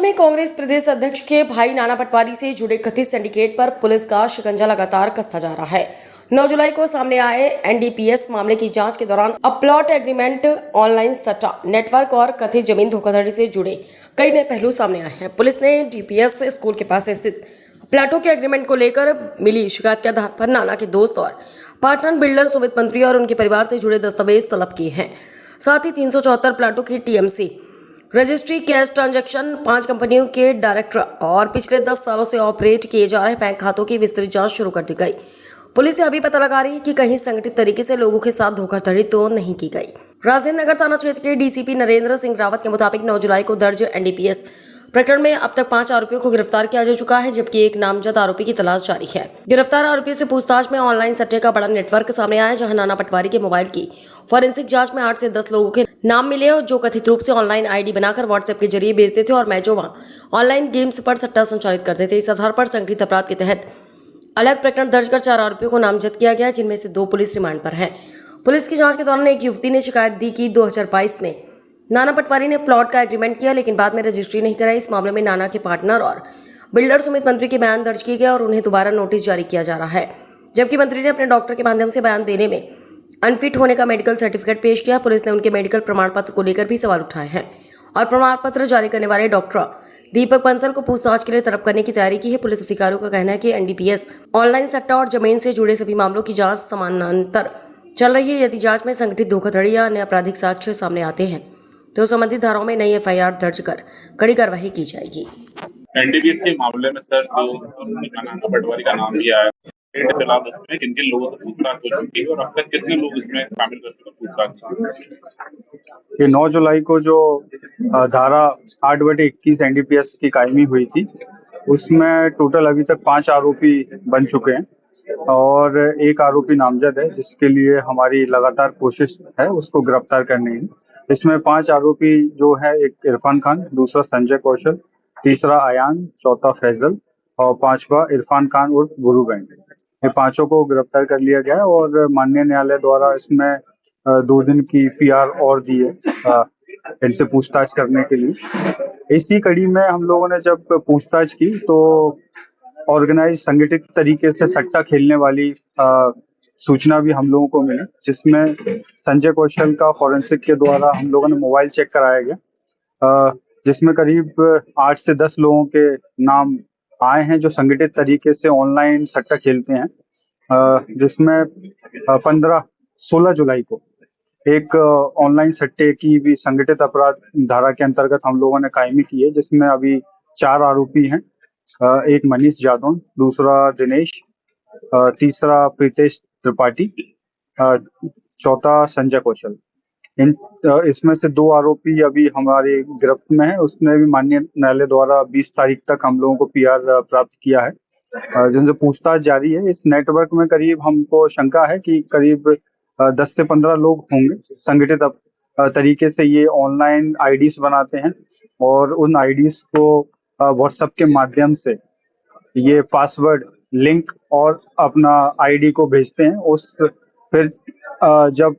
इंदौर में कांग्रेस प्रदेश अध्यक्ष के भाई नाना पटवारी से जुड़े कथित सिंडिकेट पर पुलिस का शिकंजा लगातार कसता जा रहा है। 9 जुलाई को सामने आए एनडीपीएस मामले की जांच के दौरान अपलॉट एग्रीमेंट, ऑनलाइन सट्टा नेटवर्क और कथित जमीन धोखाधड़ी से जुड़े कई नए पहलू सामने आए हैं। पुलिस ने डीपीएस स्कूल के पास स्थित प्लाटों के एग्रीमेंट को लेकर मिली शिकायत के आधार पर नाना के दोस्त और पार्टनर बिल्डर सुमित मंत्री और उनके परिवार से जुड़े दस्तावेज तलब किए हैं। साथ ही 374 प्लाटों की टीएमसी रजिस्ट्री, कैश ट्रांजैक्शन, 5 कंपनियों के डायरेक्टर और पिछले 10 सालों से ऑपरेट किए जा रहे बैंक खातों की विस्तृत जांच शुरू कर दी गई। पुलिस यह भी पता लगा रही है कि कहीं संगठित तरीके से लोगों के साथ धोखाधड़ी तो नहीं की गई। राजेंद्र नगर थाना क्षेत्र के डीसीपी नरेंद्र सिंह रावत के मुताबिक 9 जुलाई को दर्ज एनडीपीएस प्रकरण में अब तक 5 आरोपियों को गिरफ्तार किया जा चुका है, जबकि एक नामजद आरोपी की तलाश जारी है। गिरफ्तार आरोपियों से पूछताछ में ऑनलाइन सट्टे का बड़ा नेटवर्क सामने आया, जहां नाना पटवारी के मोबाइल की फॉरेंसिक जांच में 8 से 10 लोगों के नाम मिले और जो कथित रूप से ऑनलाइन आईडी बनाकर व्हाट्सएप के जरिए बेचते थे और मैचों वहां ऑनलाइन गेम्स पर सट्टा संचालित करते थे। इस आधार पर संगठित अपराध के तहत अलग प्रकरण दर्ज कर 4 आरोपियों को नामजद किया गया, जिनमें से 2 पुलिस रिमांड पर हैं। पुलिस की जांच के दौरान एक युवती ने शिकायत दी कि 2022 में नाना पटवारी ने प्लॉट का एग्रीमेंट किया, लेकिन बाद में रजिस्ट्री नहीं कराई। इस मामले में नाना के पार्टनर और बिल्डर सुमित मंत्री के बयान दर्ज किए गए और उन्हें दोबारा नोटिस जारी किया जा रहा है, जबकि मंत्री ने अपने डॉक्टर के माध्यम से बयान देने में अनफिट होने का मेडिकल सर्टिफिकेट पेश किया। पुलिस ने उनके मेडिकल प्रमाण पत्र को लेकर भी सवाल उठाए हैं और प्रमाण पत्र जारी करने वाले डॉक्टर दीपक बंसल को पूछताछ के लिए तलब करने की तैयारी की है। पुलिस अधिकारियों का कहना है कि एनडीपीएस, ऑनलाइन सट्टा और जमीन से जुड़े सभी मामलों की जांच समानांतर चल रही है। यदि जांच में संगठित धोखाधड़ी या अन्य आपराधिक साक्ष्य सामने आते हैं तो संबंधित धाराओं में नई एफआईआर दर्ज कर कड़ी कार्रवाई की जाएगी। एनडीपीएस के मामले में सर जो नाना पटवारी का नाम भी आया, फिलहाल उसमें किन लोगों से पूछताछ हो चुकी है और अब तक कितने लोग इसमें शामिल कर चुके पूछताछ? ये 9 जुलाई को जो धारा 8/21 एनडीपीएस की कायमी हुई थी, उसमें टोटल अभी तक 5 आरोपी बन चुके हैं और एक आरोपी नामजद है, जिसके लिए हमारी लगातार कोशिश है उसको गिरफ्तार करने की। इसमें 5 आरोपी जो है, एक इरफान खान, दूसरा संजय कौशल, तीसरा अयान, चौथा फैजल और 5वां इरफान खान उर्फ गुरु बैंड। ये 5 को गिरफ्तार कर लिया गया है और माननीय न्यायालय द्वारा इसमें 2 दिन की पीआर और दी है इनसे पूछताछ करने के लिए। इसी कड़ी में हम लोगों ने जब पूछताछ की तो ऑर्गेनाइज संगठित तरीके से सट्टा खेलने वाली सूचना भी हम लोगों को मिली, जिसमें संजय कौशल का फॉरेंसिक के द्वारा हम लोगों ने मोबाइल चेक कराया गया, जिसमें करीब 8 से 10 लोगों के नाम आए हैं जो संगठित तरीके से ऑनलाइन सट्टा खेलते हैं, जिसमें 16 जुलाई को एक ऑनलाइन सट्टे की भी संगठित अपराध धारा के अंतर्गत हम लोगों ने कायमी की है, जिसमें अभी 4 आरोपी हैं। एक मनीष जादौन, दूसरा दिनेश, तीसरा प्रीतेश त्रिपाठी, चौथा संजय कौशल। इसमें से 2 आरोपी अभी हमारे गिरफ्त में है। उसने भी माननीय न्यायालय द्वारा 20 तारीख तक हम लोगों को पीआर प्राप्त किया है, जिनसे पूछताछ जारी है। इस नेटवर्क में करीब हमको शंका है कि करीब 10 से 15 लोग होंगे संगठित तरीके से ये ऑनलाइन आईडीज बनाते हैं और उन आईडीज को व्हाट्सएप के माध्यम से ये पासवर्ड, लिंक और अपना आईडी को भेजते हैं। फिर जब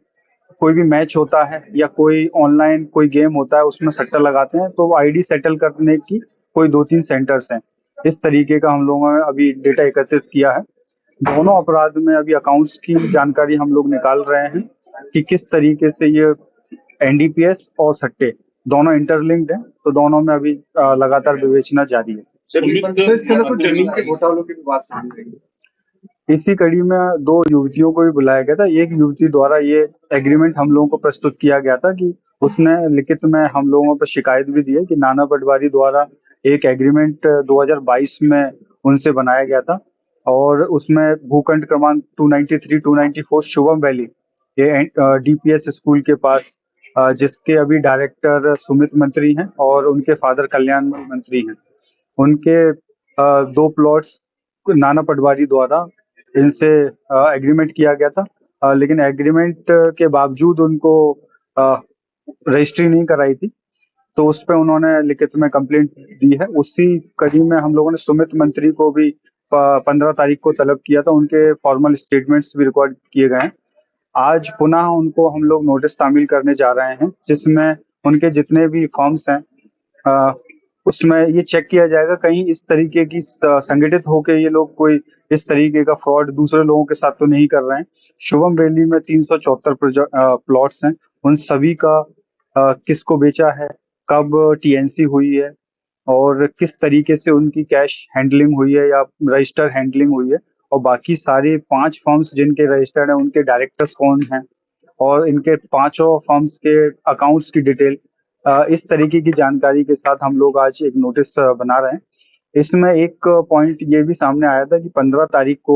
कोई भी मैच होता है या कोई ऑनलाइन कोई गेम होता है, उसमें सट्टा लगाते हैं, तो आईडी सेटल करने की कोई 2-3 सेंटर्स हैं। इस तरीके का हम लोगों ने अभी डेटा एकत्रित किया है। दोनों अपराध में अभी अकाउंट्स की जानकारी हम लोग निकाल रहे हैं कि किस तरीके से ये एनडीपीएस और सट्टे दोनों इंटरलिंक्ड हैं, तो दोनों में अभी लगातार विवेचना जारी है। इसी कड़ी में 2 युवतियों को भी बुलाया गया था। एक युवती द्वारा ये एग्रीमेंट हम लोगों को प्रस्तुत किया गया था कि उसने लिखित में हम लोगों पर शिकायत भी दी है कि नाना पटवारी द्वारा एक एग्रीमेंट 2022 में उनसे बनाया गया था और उसमें भूखंड क्रमांक 293-294 शुभम वैली, ये डीपीएस स्कूल के पास, जिसके अभी डायरेक्टर सुमित मंत्री हैं और उनके फादर कल्याण मंत्री हैं, उनके 2 प्लॉट्स नाना पटवारी द्वारा इनसे एग्रीमेंट किया गया था, लेकिन एग्रीमेंट के बावजूद उनको रजिस्ट्री नहीं कराई थी, तो उस पर उन्होंने लिखित में कंप्लेंट दी है। उसी कड़ी में हम लोगों ने सुमित मंत्री को भी 15 तारीख को तलब किया था। उनके फॉर्मल स्टेटमेंट्स भी रिकॉर्ड किए गए हैं। आज पुनः उनको हम लोग नोटिस तामील करने जा रहे हैं, जिसमें उनके जितने भी फॉर्म्स हैं उसमें ये चेक किया जाएगा कहीं इस तरीके की संगठित होकर ये लोग कोई इस तरीके का फ्रॉड दूसरे लोगों के साथ तो नहीं कर रहे हैं। शुभम वैली में 374 प्लॉट्स हैं, उन सभी का किसको बेचा है, कब टीएनसी हुई है और किस तरीके से उनकी कैश हैंडलिंग हुई है या रजिस्टर हैंडलिंग हुई है, और बाकी सारे 5 फर्म्स जिनके रजिस्टर्ड हैं उनके डायरेक्टर्स कौन हैं और इनके पांचों फर्म्स के अकाउंट्स की डिटेल, इस तरीके की जानकारी के साथ हम लोग आज एक नोटिस बना रहे हैं। इसमें एक पॉइंट ये भी सामने आया था कि 15 तारीख को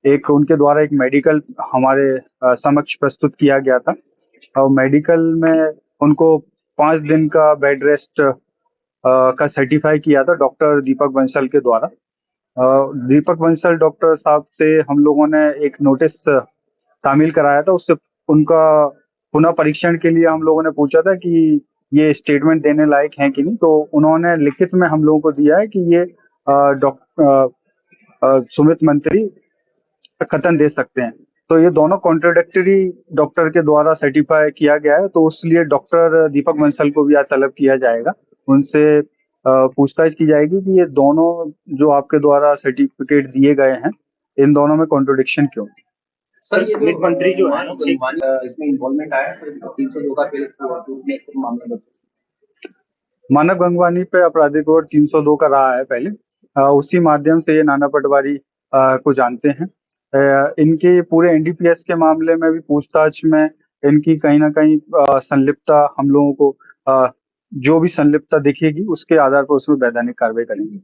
एक उनके द्वारा एक मेडिकल हमारे समक्ष प्रस्तुत किया गया था और मेडिकल में उनको 5 दिन का बेड रेस्ट का सर्टिफाई किया था डॉक्टर दीपक बंसल के द्वारा। दीपक बंसल डॉक्टर साहब से हम लोगों ने एक नोटिस शामिल कराया था, उससे उनका पुनः परीक्षण के लिए हम लोगों ने पूछा था कि ये स्टेटमेंट देने लायक हैं कि नहीं, तो उन्होंने लिखित में हम लोगों को दिया है कि ये सुमित मंत्री कथन दे सकते हैं। तो ये दोनों कॉन्ट्रोडिक्टरी डॉक्टर के द्वारा सर्टिफाई किया गया है, तो उसलिए डॉक्टर दीपक बंसल को भी आज तलब किया जाएगा, उनसे पूछताछ की जाएगी कि ये दोनों जो आपके द्वारा सर्टिफिकेट दिए गए हैं इन दोनों में कॉन्ट्रोडिक्शन क्यों। सर सुमित मंत्री जो है इसमें इन्वॉल्वमेंट आया है 302 का मामला में। मानव गंगवानी पे आपराधिक कोड 302 का रहा है पहले, उसी माध्यम से ये नाना पटवारी को जानते हैं। इनके पूरे एनडीपीएस के मामले में भी पूछताछ में इनकी कहीं ना कहीं संलिप्तता हम लोगों को जो भी संलिप्तता दिखेगी उसके आधार पर उसमें वैधानिक कार्रवाई करेंगे।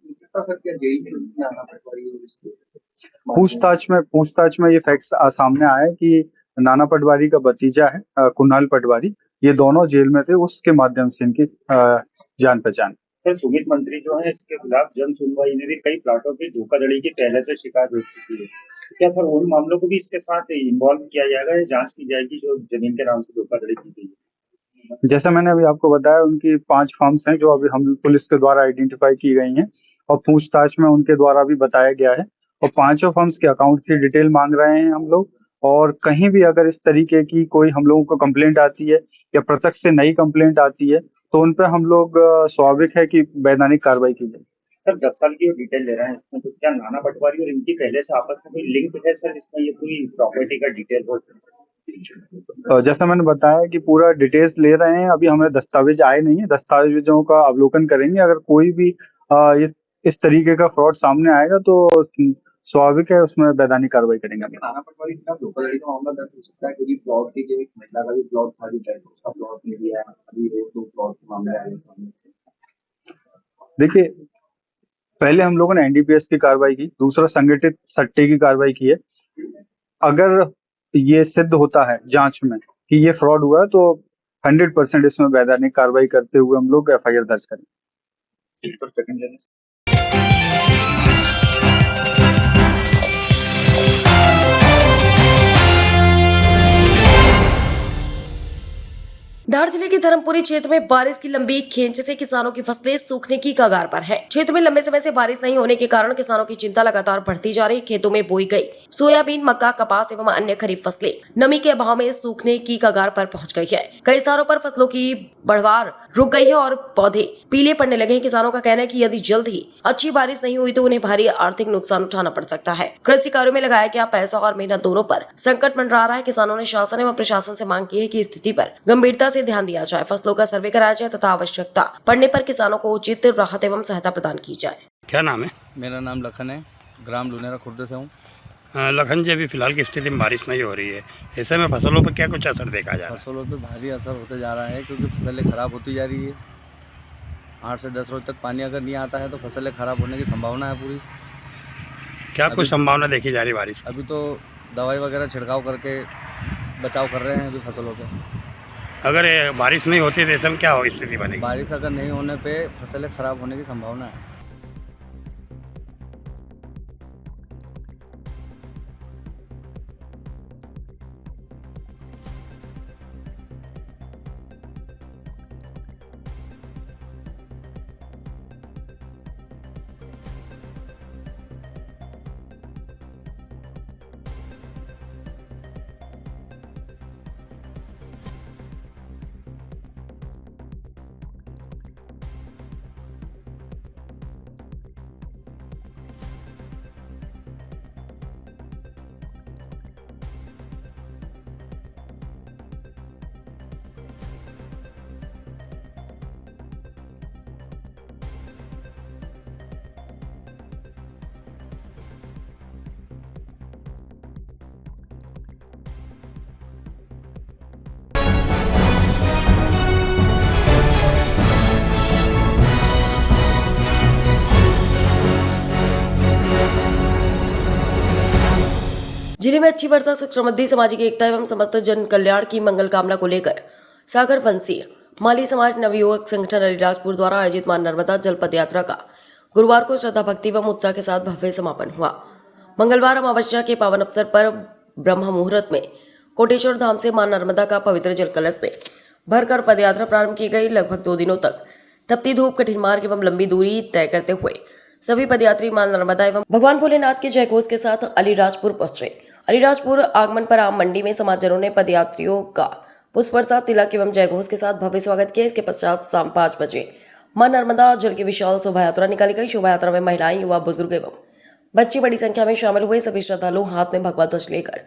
पूछताछ में ये फैक्ट्स सामने आया कि नाना पटवारी का भतीजा है कुणाल पटवारी, ये दोनों जेल में थे, उसके माध्यम से इनकी जान पहचान। सर सुमित मंत्री जो है इसके खिलाफ जन सुनवाई में भी कई प्लाटों की धोखाधड़ी की पहले से शिकायत हो चुकी है, क्या सर उन मामलों को भी इसके साथ इन्वॉल्व किया जाएगा या जांच की जाएगी जो जमीन के नाम से धोखाधड़ी की गई है? जैसा मैंने अभी आपको बताया उनकी 5 फर्म्स हैं जो अभी हम पुलिस के द्वारा आइडेंटिफाई की गई हैं और पूछताछ में उनके द्वारा भी बताया गया है और 5 फर्म्स के अकाउंट की डिटेल मांग रहे हैं हम लोग। और कहीं भी अगर इस तरीके की कोई हम लोगों को कंप्लेंट आती है या प्रत्यक्ष से नई कंप्लेंट आती है तो उन पर हम लोग स्वाभाविक है कि वैधानिक कार्रवाई की जाए। सर 10 साल की डिटेल ले रहे हैं इसमें, तो क्या नाना पटवारी और इनकी पहले से आपस में कोई लिंक है सर इसमें, ये पूरी प्रॉपर्टी का डिटेल हो? जैसा मैंने बताया कि पूरा डिटेल्स ले रहे हैं, अभी हमें दस्तावेज आए नहीं है, दस्तावेजों का अवलोकन करेंगे, अगर कोई भी इस तरीके का फ्रॉड सामने आएगा तो स्वाभाविक है उसमें वैधानिक कार्रवाई करेंगे। नाना पटवारी का धोखाधड़ी का मामला दर्ज हो सकता है क्योंकि प्लॉट की जो एक महिला का भी प्लॉट था उसका प्लॉट मिल गया है, अभी 2 प्लॉट के मामले आए सामने से। देखिए पहले हम लोगों ने एनडीपीएस की कार्रवाई की, दूसरा संगठित सट्टे की कार्रवाई की है। अगर ये सिद्ध होता है जांच में कि ये फ्रॉड हुआ है तो 100% इसमें वैधानिक कार्रवाई करते हुए हम लोग एफआईआर दर्ज करेंगे। धार जिले के धर्मपुरी क्षेत्र में बारिश की लंबी खेंच से किसानों की फसलें सूखने की कगार पर है। क्षेत्र में लंबे समय से बारिश नहीं होने के कारण किसानों की चिंता लगातार बढ़ती जा रही। खेतों में बोई गई सोयाबीन, मक्का, कपास एवं अन्य खरीफ फसलें नमी के अभाव में सूखने की कगार पर पहुंच गई है। कई स्थानों पर फसलों की बढ़वार रुक गई है और पौधे पीले पड़ने लगे हैं। किसानों का कहना है कि यदि जल्द ही अच्छी बारिश नहीं हुई तो उन्हें भारी आर्थिक नुकसान उठाना पड़ सकता है। कृषि कार्यों में लगाया गया पैसा और मेहनत दोनों पर संकट मंडरा रहा है। किसानों ने शासन एवं प्रशासन से मांग की है कि स्थिति पर गंभीरता से ध्यान दिया जाए, फसलों का सर्वे कराया जाए तथा आवश्यकता पड़ने पर किसानों को उचित राहत एवं सहायता प्रदान की जाए। क्या नाम है? मेरा नाम लखन है, ग्राम लुनेरा खुर्द से हूँ। लखन जी, अभी फिलहाल की स्थिति में बारिश नहीं हो रही है, ऐसे में फसलों पर क्या कुछ असर देखा जा रहा है? फसलों पे भारी असर होते जा रहा है क्योंकि फसलें ख़राब होती जा रही है। 8 से 10 रोज तक पानी अगर नहीं आता है तो फसलें ख़राब होने की संभावना है पूरी। क्या कुछ संभावना देखी जा रही है बारिश? अभी तो दवाई वगैरह छिड़काव करके बचाव कर रहे हैं अभी फसलों पे। अगर ये बारिश नहीं होती तो ऐसे में क्या हो स्थिति बनेगी? बारिश अगर नहीं होने पे फसलें ख़राब होने की संभावना है। जिले में अच्छी वर्षा, सुख समृद्धि, सामाजिक एकता एवं समस्त जन कल्याण की मंगल कामना को लेकर सागर वंशीय माली समाज नवयुवक संगठन अलीराजपुर द्वारा आयोजित मां नर्मदा जल पद यात्रा का गुरुवार को श्रद्धा भक्ति एवं उत्साह के साथ भव्य समापन हुआ। मंगलवार अमावस्या के पावन अवसर पर ब्रह्म मुहूर्त में कोटेश्वर धाम से मां नर्मदा का पवित्र जल कलश में भरकर पदयात्रा प्रारंभ की गई। लगभग 2 दिनों तक तपती धूप, कठिन मार्ग एवं लंबी दूरी तय करते हुए सभी पदयात्री मां नर्मदा एवं भगवान भोलेनाथ के जयघोष के साथ अलीराजपुर पहुंचे। अलीराजपुर आगमन पर आम मंडी में समाजजनों ने पदयात्रियों का पुष्प वर्षा, तिलक एवं जयघोष के साथ भव्य स्वागत किया। इसके पश्चात शाम 5 बजे मां नर्मदा जल की विशाल शोभा यात्रा निकाली गई। शोभा यात्रा में महिलाएं, युवा, बुजुर्ग एवं बच्चे बड़ी संख्या में शामिल हुए। सभी श्रद्धालु हाथ में भगवा ध्वज लेकर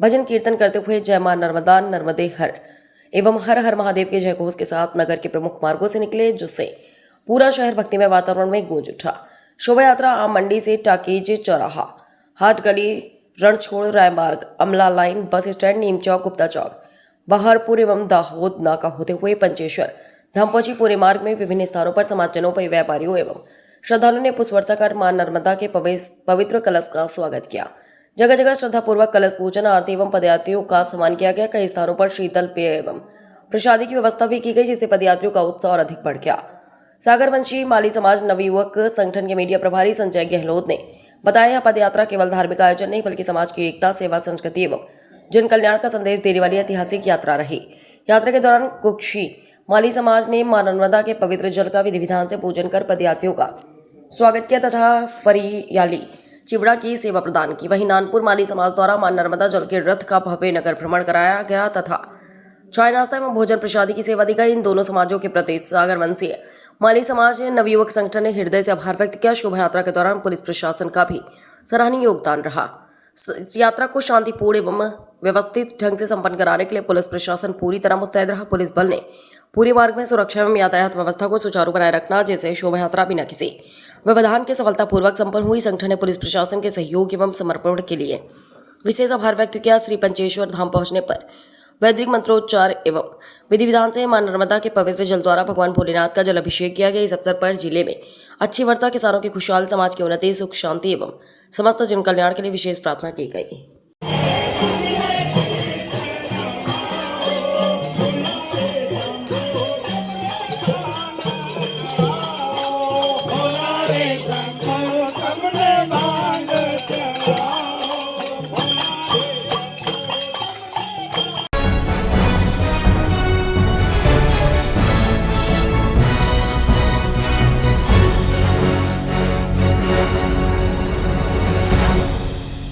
भजन कीर्तन करते हुए जय मां नर्मदा, नर्मदे हर एवं हर हर महादेव के जयघोष के साथ नगर के प्रमुख मार्गों से निकले, जिससे पूरा शहर भक्तिमय वातावरण में गूंज उठा। शोभा यात्रा आम मंडी से टाकीज चौराहा, हाट गली, रणछोड़, रायमार्ग, अमला लाइन, बस स्टैंड, नीम चौक, गुप्ता चौक, बहारपुर एवं दाहोद नाका होते हुए पंचेश्वर धाम पहुंची। पूरे मार्ग में विभिन्न स्थानों पर समाजजनों, व्यापारियों एवं श्रद्धालुओं ने पुष्प वर्षा कर मां नर्मदा के पवित्र कलश का स्वागत किया। जगह जगह श्रद्धापूर्वक कलश पूजन, आरती एवं पदयात्रियों का सम्मान किया गया। कई स्थानों पर शीतल पेय एवं प्रसादी की व्यवस्था भी की गई, जिससे पदयात्रियों का उत्साह और अधिक बढ़ गया। सागरवंशी माली समाज नवयुवक संगठन के मीडिया प्रभारी संजय गहलोत ने बताया, यह पदयात्रा केवल धार्मिक आयोजन नहीं बल्कि समाज की एकता, सेवा, संस्कृति एवं जन कल्याण का संदेश देने वाली ऐतिहासिक यात्रा रही। यात्रा के दौरान कुक्षी माली समाज ने मां नर्मदा के पवित्र जल का विधि विधान से पूजन कर पदयात्रियों का स्वागत किया तथा फरियाली चिवड़ा की सेवा प्रदान की। वहीं नानपुर माली समाज द्वारा मां नर्मदा जल के रथ का भव्य नगर भ्रमण कराया गया तथा चाय, नाश्ता एवं भोजन प्रसादी की सेवा दी गई। इन दोनों समाजों के प्रति सागरवंशी माली समाज नवयुवक संगठन ने हृदय से आभार व्यक्त किया। शोभा यात्रा के दौरान पुलिस प्रशासन का भी सराहनीय योगदान रहा। इस यात्रा को शांतिपूर्ण एवं व्यवस्थित ढंग से संपन्न कराने के लिए पुलिस प्रशासन पूरी तरह मुस्तैद रहा। पुलिस बल ने पूरे मार्ग में सुरक्षा एवं यातायात व्यवस्था को सुचारू बनाए रखना, जैसे शोभा यात्रा बिना किसी व्यवधान के सफलतापूर्वक संपन्न हुई। संगठन ने पुलिस प्रशासन के सहयोग एवं समर्पण के लिए विशेष आभार व्यक्त किया। श्री पंचेश्वर धाम पहुंचने पर वैदिक मंत्रोच्चार एवं विधि विधान से मां नर्मदा के पवित्र जल द्वारा भगवान भोलेनाथ का जल अभिषेक किया गया। इस अवसर पर जिले में अच्छी वर्षा, किसानों की खुशहाल, समाज की उन्नति, सुख शांति एवं समस्त जन कल्याण के लिए विशेष प्रार्थना की गई।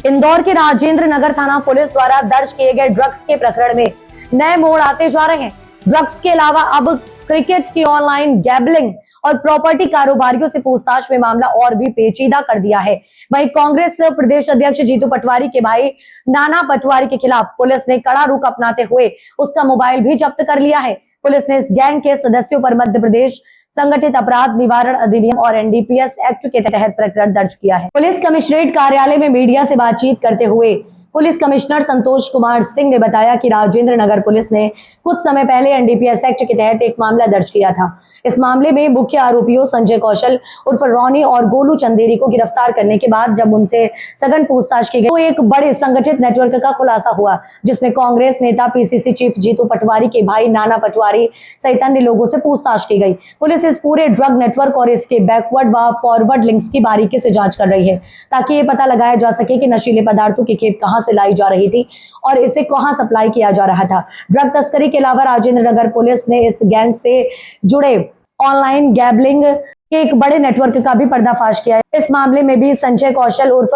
इंदौर के राजेंद्र नगर थाना पुलिस द्वारा दर्ज किए गए ड्रग्स के प्रकरण में नए मोड़ आते जा रहे हैं। ड्रग्स के अलावा अब क्रिकेट की ऑनलाइन गैम्बलिंग और प्रॉपर्टी कारोबारियों से पूछताछ में मामला और भी पेचीदा कर दिया है। वहीं कांग्रेस प्रदेश अध्यक्ष जीतू पटवारी के भाई नाना पटवारी के खिलाफ पुलिस ने कड़ा रुख अपनाते हुए उसका मोबाइल भी जब्त कर लिया है। पुलिस ने इस गैंग के सदस्यों पर मध्य प्रदेश संगठित अपराध निवारण अधिनियम और एनडीपीएस एक्ट के तहत प्रकरण दर्ज किया है। पुलिस कमिश्नरेट कार्यालय में मीडिया से बातचीत करते हुए पुलिस कमिश्नर संतोष कुमार सिंह ने बताया कि राजेंद्र नगर पुलिस ने कुछ समय पहले एनडीपीएस एक्ट के तहत एक मामला दर्ज किया था। इस मामले में मुख्य आरोपियों संजय कौशल उर्फ रॉनी और गोलू चंदेरी को गिरफ्तार करने के बाद जब उनसे सघन पूछताछ की गई तो एक बड़े संगठित नेटवर्क का खुलासा हुआ, जिसमें कांग्रेस नेता पीसीसी चीफ जीतू पटवारी के भाई नाना पटवारी सहित अन्य लोगों से पूछताछ की गई। पुलिस इस पूरे ड्रग नेटवर्क और इसके बैकवर्ड व फॉरवर्ड लिंक्स की बारीकी से जांच कर रही है, ताकि ये पता लगाया जा सके कि नशीले पदार्थों की खेप कहां से लाई जा रही थी और इसे कहां सप्लाई किया जा रहा था। ड्रग तस्करी के अलावा राजेंद्र नगर पुलिस ने इस गैंग से जुड़े ऑनलाइन गैम्बलिंग के एक बड़े नेटवर्क का भी पर्दाफाश किया है। इस मामले में भी संजय कौशल उर्फ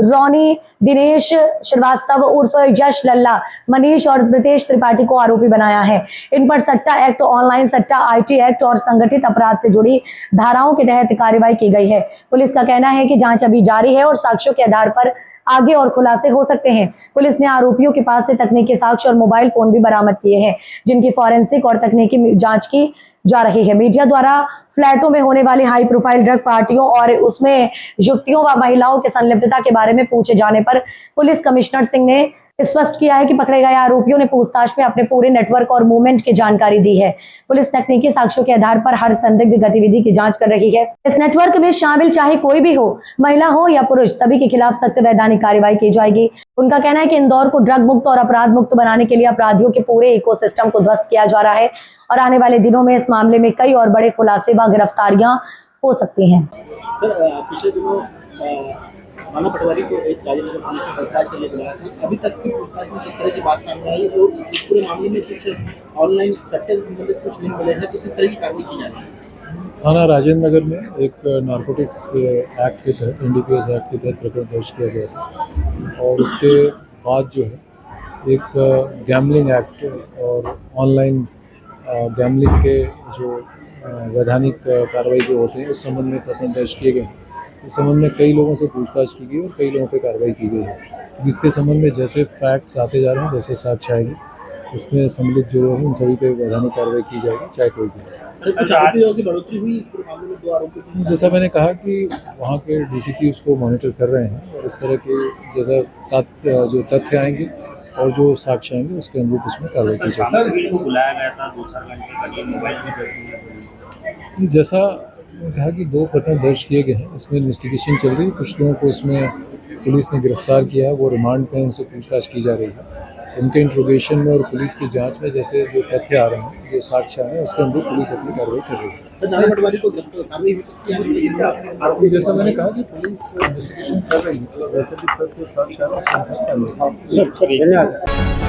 रॉनी, दिनेश श्रीवास्तव उर्फ यश लल्ला, मनीष और प्रीतेश त्रिपाठी को आरोपी बनाया है। इन पर सट्टा एक्ट, ऑनलाइन सट्टा, आईटी एक्ट और संगठित अपराध से जुड़ी धाराओं के तहत कार्रवाई की गई है। पुलिस का कहना है कि जांच अभी जारी है और साक्ष्यों के आधार पर आगे और खुलासे हो सकते हैं। पुलिस ने आरोपियों के पास से तकनीकी साक्ष्य और मोबाइल फोन भी बरामद किए हैं, जिनकी फॉरेंसिक और तकनीकी जांच की जा रही है। मीडिया द्वारा फ्लैटों में होने वाली हाई प्रोफाइल ड्रग पार्टियों और उसमें युवतियों व महिलाओं के संलिप्तता के बारे में पूछे जाने पर पुलिस कमिश्नर सिंह ने स्पष्ट किया है कि पकड़े गए आरोपियों ने पूछताछ में अपने पूरे नेटवर्क और मूवमेंट की जानकारी दी है। पुलिस तकनीकी साक्ष्यों के आधार पर हर संदिग्ध गतिविधि की जांच कर रही है। इस नेटवर्क में शामिल चाहे कोई भी हो, महिला हो या पुरुष, सभी के खिलाफ सख्त वैधानिक कार्रवाई की जाएगी। उनका कहना है कि इंदौर को ड्रग मुक्त और अपराध मुक्त बनाने के लिए अपराधियों के पूरे इकोसिस्टम को ध्वस्त किया जा रहा है और आने वाले दिनों में इस मामले में कई और बड़े खुलासे व गिरफ्तारियां हो सकती हैं। सर पिछले दिनों नाना पटवारी को एक राजेंद्र पुलिस ने पूछताछ के लिए बुलाया था। अभी तक की पूछताछ में किस तरह की बात सामने आई और इस पूरे मामले में कुछ ऑनलाइन सट्टे से संबंधित कुछ लिंक मिले हैं, तो इस तरह की कार्रवाई की जा रही है। थाना राजेंद्र नगर में एक नारकोटिक्स एक्ट के तहत NDPS एक्ट के तहत प्रकरण दर्ज किया गया था और उसके बाद जो है एक गैम्बलिंग एक्ट और ऑनलाइन गैम्बलिंग के जो वैधानिक कार्रवाई जो होते हैं उस संबंध में प्रकरण दर्ज किए गए हैं। इस संबंध में कई लोगों से पूछताछ की गई और कई लोगों पर कार्रवाई की गई है। तो इसके संबंध में जैसे फैक्ट्स आते जा रहे हैं, जैसे साक्ष्य आएंगे, इसमें सम्मिलित जो लोग हैं उन सभी पे वैधानिक कार्रवाई की जाएगी, चाहे कोई भी। सर कुछ आरोपियों की बढ़ोतरी हुई इस पूरे मामले में? 2 आरोपी जैसा मैंने कहा कि वहाँ के DCP उसको मॉनिटर कर रहे हैं और इस तरह के जैसा जो तथ्य आएंगे और जो साक्ष्य आएंगे उसके अनुरूप उसमें कार्रवाई की जाएगी। सर इसको बुलाया गया था 2-4 घंटे का, ये मोबाइल भी जब्त हुआ। जैसा मैंने कहा कि 2 प्रकरण दर्ज किए गए हैं, इसमें इन्वेस्टिगेशन चल रही है। कुछ लोगों को इसमें पुलिस ने गिरफ्तार किया है, वो रिमांड पे उनसे पूछताछ की जा रही है। उनके इंट्रोगेशन में और पुलिस की जांच में जैसे जो तथ्य आ रहे हैं, जो साक्ष्य आ रहे हैं, उसके अनुरूप पुलिस अपनी कार्रवाई कर रही है। सर नाना पटवारी को कार्रवाई हो सकती है आरोपी जैसा मैंने कहा कि पुलिस इन्वेस्टिगेशन कर रही है, वैसे भी तथ्य साक्ष्य आ रहे हैं, उसके अनुसार कार्रवाई। सर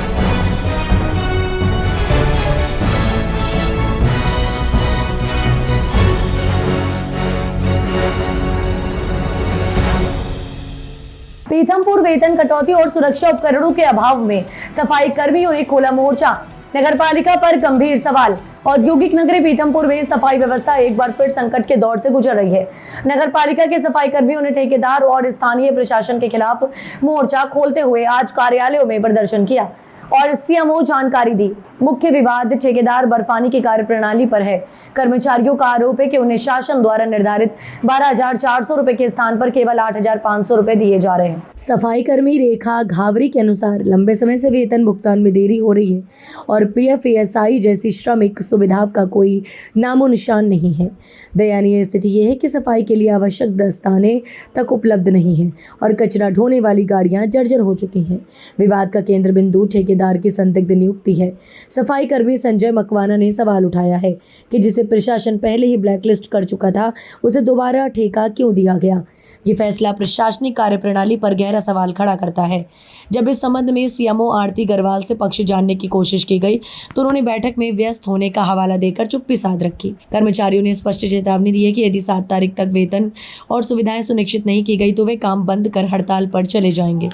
पीथमपुर वेतन कटौती और सुरक्षा उपकरणों के अभाव में सफाई कर्मियों ने खोला मोर्चा। नगरपालिका पर गंभीर सवाल। औद्योगिक नगरी पीथमपुर में सफाई व्यवस्था एक बार फिर संकट के दौर से गुजर रही है। नगरपालिका के सफाई कर्मियों ने ठेकेदार और स्थानीय प्रशासन के खिलाफ मोर्चा खोलते हुए आज कार्यालयों में प्रदर्शन किया और CMO जानकारी दी। मुख्य विवाद ठेकेदार बर्फानी की कार्यप्रणाली पर है। कर्मचारियों का आरोप है कि उन्हें शासन द्वारा निर्धारित 12,400 रुपए के स्थान पर केवल 8,500 रुपए दिए जा रहे हैं। सफाई कर्मी रेखा घावरी के अनुसार लंबे समय से वेतन भुगतान में देरी हो रही है और PF ASI जैसी श्रमिक सुविधाओं का कोई नामो निशान नहीं है। दयनीय स्थिति यह है कि सफाई के लिए आवश्यक दस्ताने तक उपलब्ध नहीं है और कचरा ढोने वाली गाड़ियां जर्जर हो चुकी हैं। विवाद का केंद्र बिंदु ठेकेदार की संदिग्ध नियुक्ति है। सफाई कर्मी संजय मकवाना ने सवाल उठाया है कि जिसे प्रशासन पहले ही ब्लैकलिस्ट कर चुका था, उसे दोबारा ठेका क्यों दिया गया। ये फैसला प्रशासनिक कार्यप्रणाली पर गहरा सवाल खड़ा करता है। जब इस संबंध में CMO आरती गरवाल से पक्ष जानने की कोशिश की गई तो उन्होंने बैठक में व्यस्त होने का हवाला देकर चुप्पी साध रखी। कर्मचारियों ने स्पष्ट चेतावनी दी है कि यदि 7 तारीख तक वेतन और सुविधाएं सुनिश्चित नहीं की गई तो वे काम बंद कर हड़ताल पर चले जाएंगे।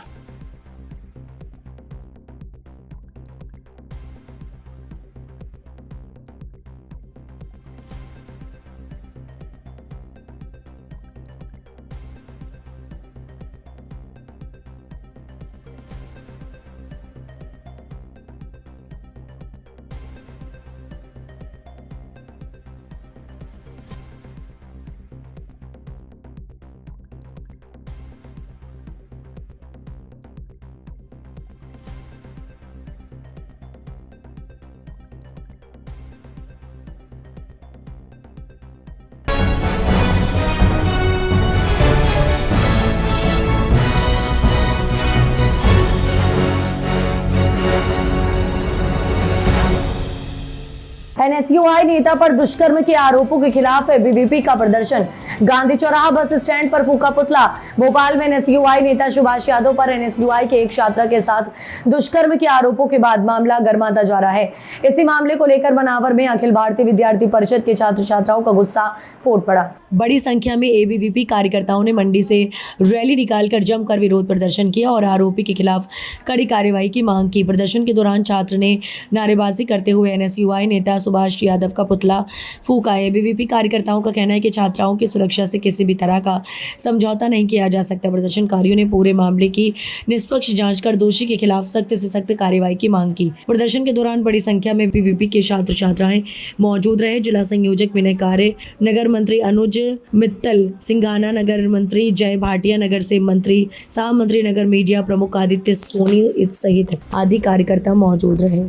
NSUI नेता पर दुष्कर्म के आरोपों के खिलाफ ABVP का प्रदर्शन। गांधी चौराहा बस स्टैंड पर फूका पुतला। भोपाल में NSUI नेता सुभाष यादव पर NSUI के एक छात्रा के साथ दुष्कर्म के आरोपों के बाद मामला गर्माता जा रहा है। इसी मामले को लेकर बनावर में अखिल भारतीय विद्यार्थी परिषद के छात्र छात्राओं का गुस्सा फूट पड़ा। बड़ी संख्या में ABVP कार्यकर्ताओं ने मंडी से रैली निकालकर जमकर विरोध प्रदर्शन किया और आरोपी के खिलाफ कड़ी कार्रवाई की मांग की। प्रदर्शन के दौरान छात्र ने नारेबाजी करते हुए NSUI नेता सुभाष यादव का पुतला फूका। ABVP कार्यकर्ताओं का कहना है कि छात्राओं की सुरक्षा से किसी भी तरह का समझौता नहीं किया जा सकता। प्रदर्शनकारियों ने पूरे मामले की निष्पक्ष जांच कर दोषी के खिलाफ सख्त से सख्त कार्रवाई की मांग की। प्रदर्शन के दौरान बड़ी संख्या में ABVP के छात्र छात्राएं मौजूद रहे। जिला संयोजक विनय कार्य, नगर मंत्री अनुज मित्तल सिंघाना, नगर मंत्री जय भाटिया, नगर से मंत्री सह मंत्री नगर मीडिया प्रमुख आदित्य सोनी सहित आदि कार्यकर्ता मौजूद रहे।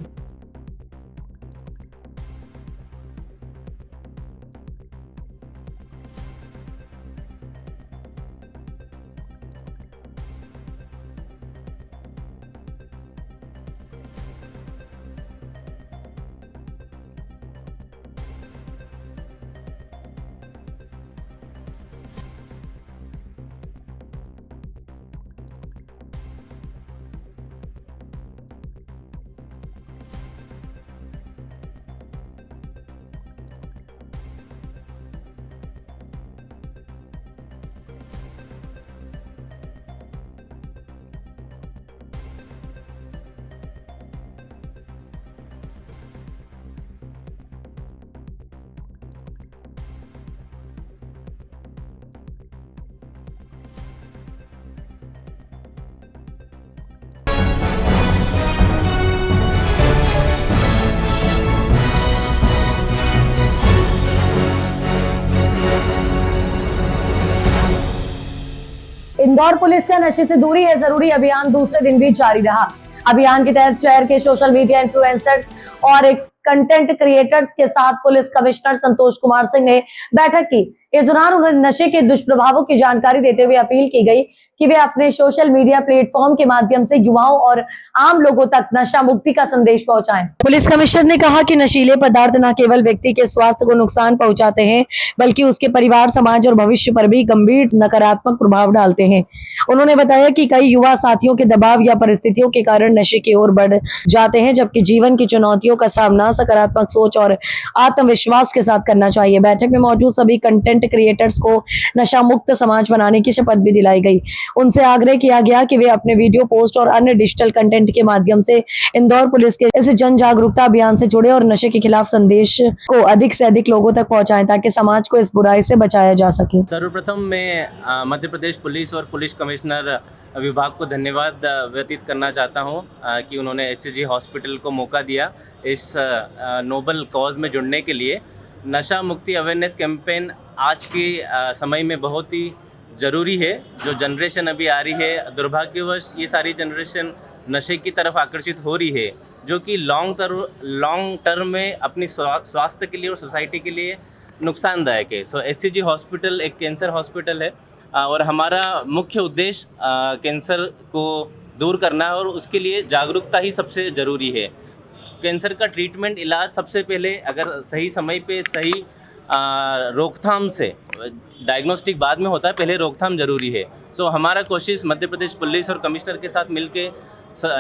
इंदौर पुलिस का नशे से दूरी है जरूरी अभियान दूसरे दिन भी जारी रहा। अभियान के तहत शहर के सोशल मीडिया इन्फ्लुएंसर्स और एक कंटेंट क्रिएटर्स के साथ पुलिस कमिश्नर संतोष कुमार सिंह ने बैठक की। इस दौरान उन्हें नशे के दुष्प्रभावों की जानकारी देते हुए अपील की गई कि वे अपने सोशल मीडिया प्लेटफॉर्म के माध्यम से युवाओं और आम लोगों तक नशा मुक्ति का संदेश पहुंचाएं। पुलिस कमिश्नर ने कहा कि नशीले पदार्थ न केवल व्यक्ति के स्वास्थ्य को नुकसान पहुंचाते हैं बल्कि उसके परिवार, समाज और भविष्य पर भी गंभीर नकारात्मक प्रभाव डालते हैं। उन्होंने बताया कि कई युवा साथियों के दबाव या परिस्थितियों के कारण नशे की ओर बढ़ जाते हैं, जबकि जीवन की चुनौतियों का सामना सकारात्मक सोच और आत्मविश्वास के साथ करना चाहिए। बैठक में मौजूद सभी कंटेंट क्रिएटर्स को नशा मुक्त समाज बनाने की शपथ भी दिलाई गई। उनसे आग्रह किया गया कि वे अपने वीडियो पोस्ट और अन्य डिजिटल कंटेंट के माध्यम से इंदौर पुलिस के इस जन जागरूकता अभियान से जुड़े और नशे के खिलाफ संदेश को अधिक से अधिक लोगों तक पहुंचाएं ताकि समाज को इस बुराई से बचाया जा सके। सर्वप्रथम मैं मध्य प्रदेश पुलिस और पुलिस कमिश्नर विभाग को धन्यवाद व्यतीत करना चाहता हूं कि उन्होंने HCG हॉस्पिटल को मौका दिया इस नोबल कॉज में जुड़ने के लिए। नशा मुक्ति अवेयरनेस कैंपेन आज के समय में बहुत ही ज़रूरी है। जो जनरेशन अभी आ रही है, दुर्भाग्यवश ये सारी जनरेशन नशे की तरफ आकर्षित हो रही है, जो कि लॉन्ग टर्म में अपनी स्वास्थ्य के लिए और सोसाइटी के लिए नुकसानदायक है। HCG हॉस्पिटल एक कैंसर हॉस्पिटल है और हमारा मुख्य उद्देश्य कैंसर को दूर करना है और उसके लिए जागरूकता ही सबसे ज़रूरी है। कैंसर का ट्रीटमेंट, इलाज सबसे पहले अगर सही समय पे सही रोकथाम से, डायग्नोस्टिक बाद में होता है, पहले रोकथाम ज़रूरी है। हमारा कोशिश मध्य प्रदेश पुलिस और कमिश्नर के साथ मिलके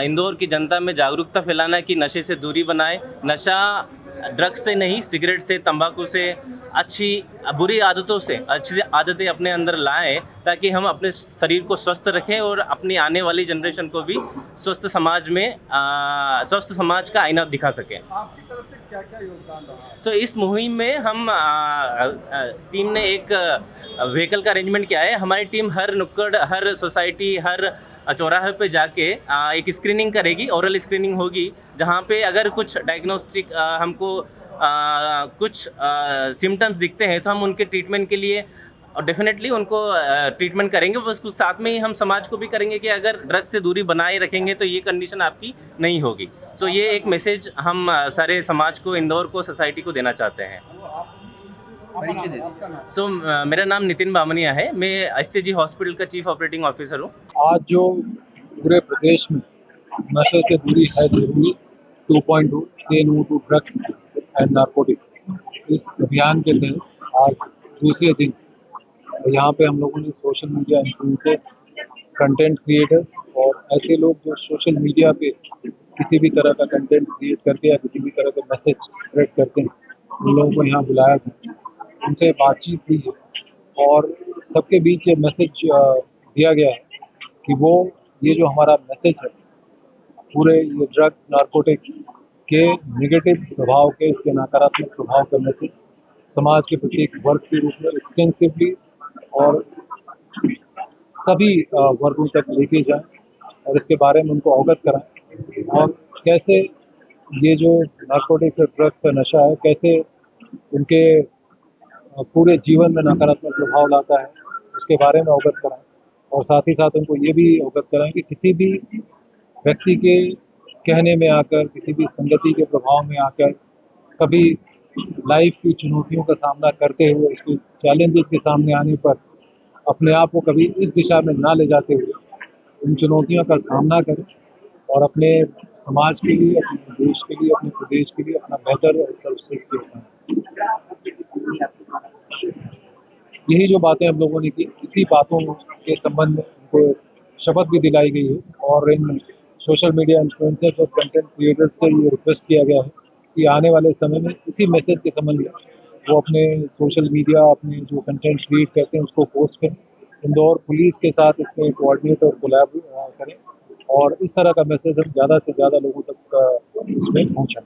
इंदौर की जनता में जागरूकता फैलाना है कि नशे से दूरी बनाएं। नशा ड्रग्स से नहीं, सिगरेट से, तंबाकू से, बुरी आदतों से अच्छी आदतें अपने अंदर लाएं ताकि हम अपने शरीर को स्वस्थ रखें और अपनी आने वाली जनरेशन को भी स्वस्थ समाज का आईना दिखा सकें। आपकी तरफ से क्या क्या योगदान रहा? इस मुहिम में हम टीम ने एक व्हीकल का अरेंजमेंट किया है। हमारी टीम हर नुक्कड़, हर सोसाइटी, हर चौराहे पे जाके एक स्क्रीनिंग करेगी, ओरल स्क्रीनिंग होगी, जहाँ पे अगर कुछ डायग्नोस्टिक हमको कुछ सिम्टम्स दिखते हैं तो हम उनके ट्रीटमेंट के लिए और डेफिनेटली उनको ट्रीटमेंट करेंगे। बस कुछ साथ में ही हम समाज को भी करेंगे कि अगर ड्रग्स से दूरी बनाए रखेंगे तो ये कंडीशन आपकी नहीं होगी। ये एक मैसेज हम सारे समाज को, इंदौर को, सोसाइटी को देना चाहते हैं। मेरा नाम नितिन बामनिया है, मैं HCG हॉस्पिटल का चीफ ऑपरेटिंग ऑफिसर हूँ। आज जो पूरे प्रदेश में नशे से दूरी है जरूरी 2.2 से no to drugs and narcotics, इस अभियान के तहत आज दूसरे दिन यहाँ पे हम लोगों ने social media influencers, content creators और ऐसे लोग जो सोशल मीडिया पे किसी भी तरह का कंटेंट क्रिएट करके या किसी भी तरह का मैसेज स्प्रेड करते हैं, उन लोगों को यहाँ बुलाया गया, उनसे बातचीत हुई है और सबके बीच ये मैसेज दिया गया है कि वो ये जो हमारा मैसेज है पूरे ये ड्रग्स, नारकोटिक्स के नेगेटिव प्रभाव के, इसके नकारात्मक प्रभाव का मैसेज समाज के प्रत्येक वर्ग के रूप में एक्सटेंसिवली और सभी वर्गों तक लेके जाएं और इसके बारे में उनको अवगत कराएं और कैसे ये जो नारकोटिक्स और ड्रग्स का नशा है कैसे उनके पूरे जीवन में नकारात्मक प्रभाव लाता है, उसके बारे में अवगत कराएं और साथ ही साथ उनको ये भी अवगत कराएं कि किसी भी व्यक्ति के कहने में आकर, किसी भी संगति के प्रभाव में आकर, कभी लाइफ की चुनौतियों का सामना करते हुए, उसके चैलेंजेस के सामने आने पर अपने आप को कभी इस दिशा में ना ले जाते हुए उन चुनौतियों का सामना करें और अपने समाज के लिए, अपने देश के लिए, अपने प्रदेश के लिए अपना बेहतर और सर्वश्रेष्ठ बनाएं। यही जो बातें हम लोगों ने की, इसी बातों के संबंध में उनको शपथ भी दिलाई गई है और इन सोशल मीडिया इन्फ्लुएंसर्स और कंटेंट क्रिएटर्स से ये रिक्वेस्ट किया गया है कि आने वाले समय में इसी मैसेज के संबंध में वो अपने सोशल मीडिया, अपने जो कंटेंट क्रिएट करते हैं उसको पोस्ट करें, इंदौर पुलिस के साथ इसमें कोऑर्डिनेट और कोलैब करें और इस तरह का मैसेज हम ज़्यादा से ज़्यादा लोगों तक इसमें पहुँचाएं।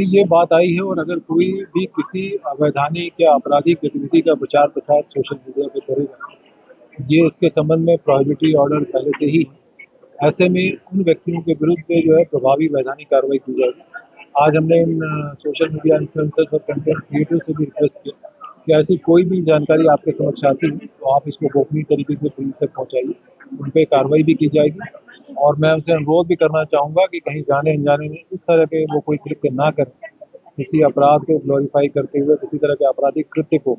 ये बात आई है और अगर कोई भी किसी अवैधानिक या आपराधिक गतिविधि का प्रचार प्रसार सोशल मीडिया पे करेगा, ये इसके संबंध में प्रोहिबिटरी ऑर्डर पहले से ही है। ऐसे में उन व्यक्तियों के विरुद्ध जो है प्रभावी वैधानिक कार्रवाई की जाएगी आज हमने इन सोशल मीडिया इन्फ्लुएंसर्स और कंटेंट क्रिएटर्स से भी रिक्वेस्ट किया कि ऐसी कोई भी जानकारी आपके समक्ष आती है तो आप इसको गोपनीय तरीके से पुलिस तक पहुंचाइए, उन पर कार्रवाई भी की जाएगी। और मैं उनसे अनुरोध भी करना चाहूँगा कि कहीं जाने अनजाने में इस तरह के वो कोई कृत्य ना करें, किसी अपराध को ग्लोरीफाई करते हुए, किसी तरह के आपराधिक कृत्य को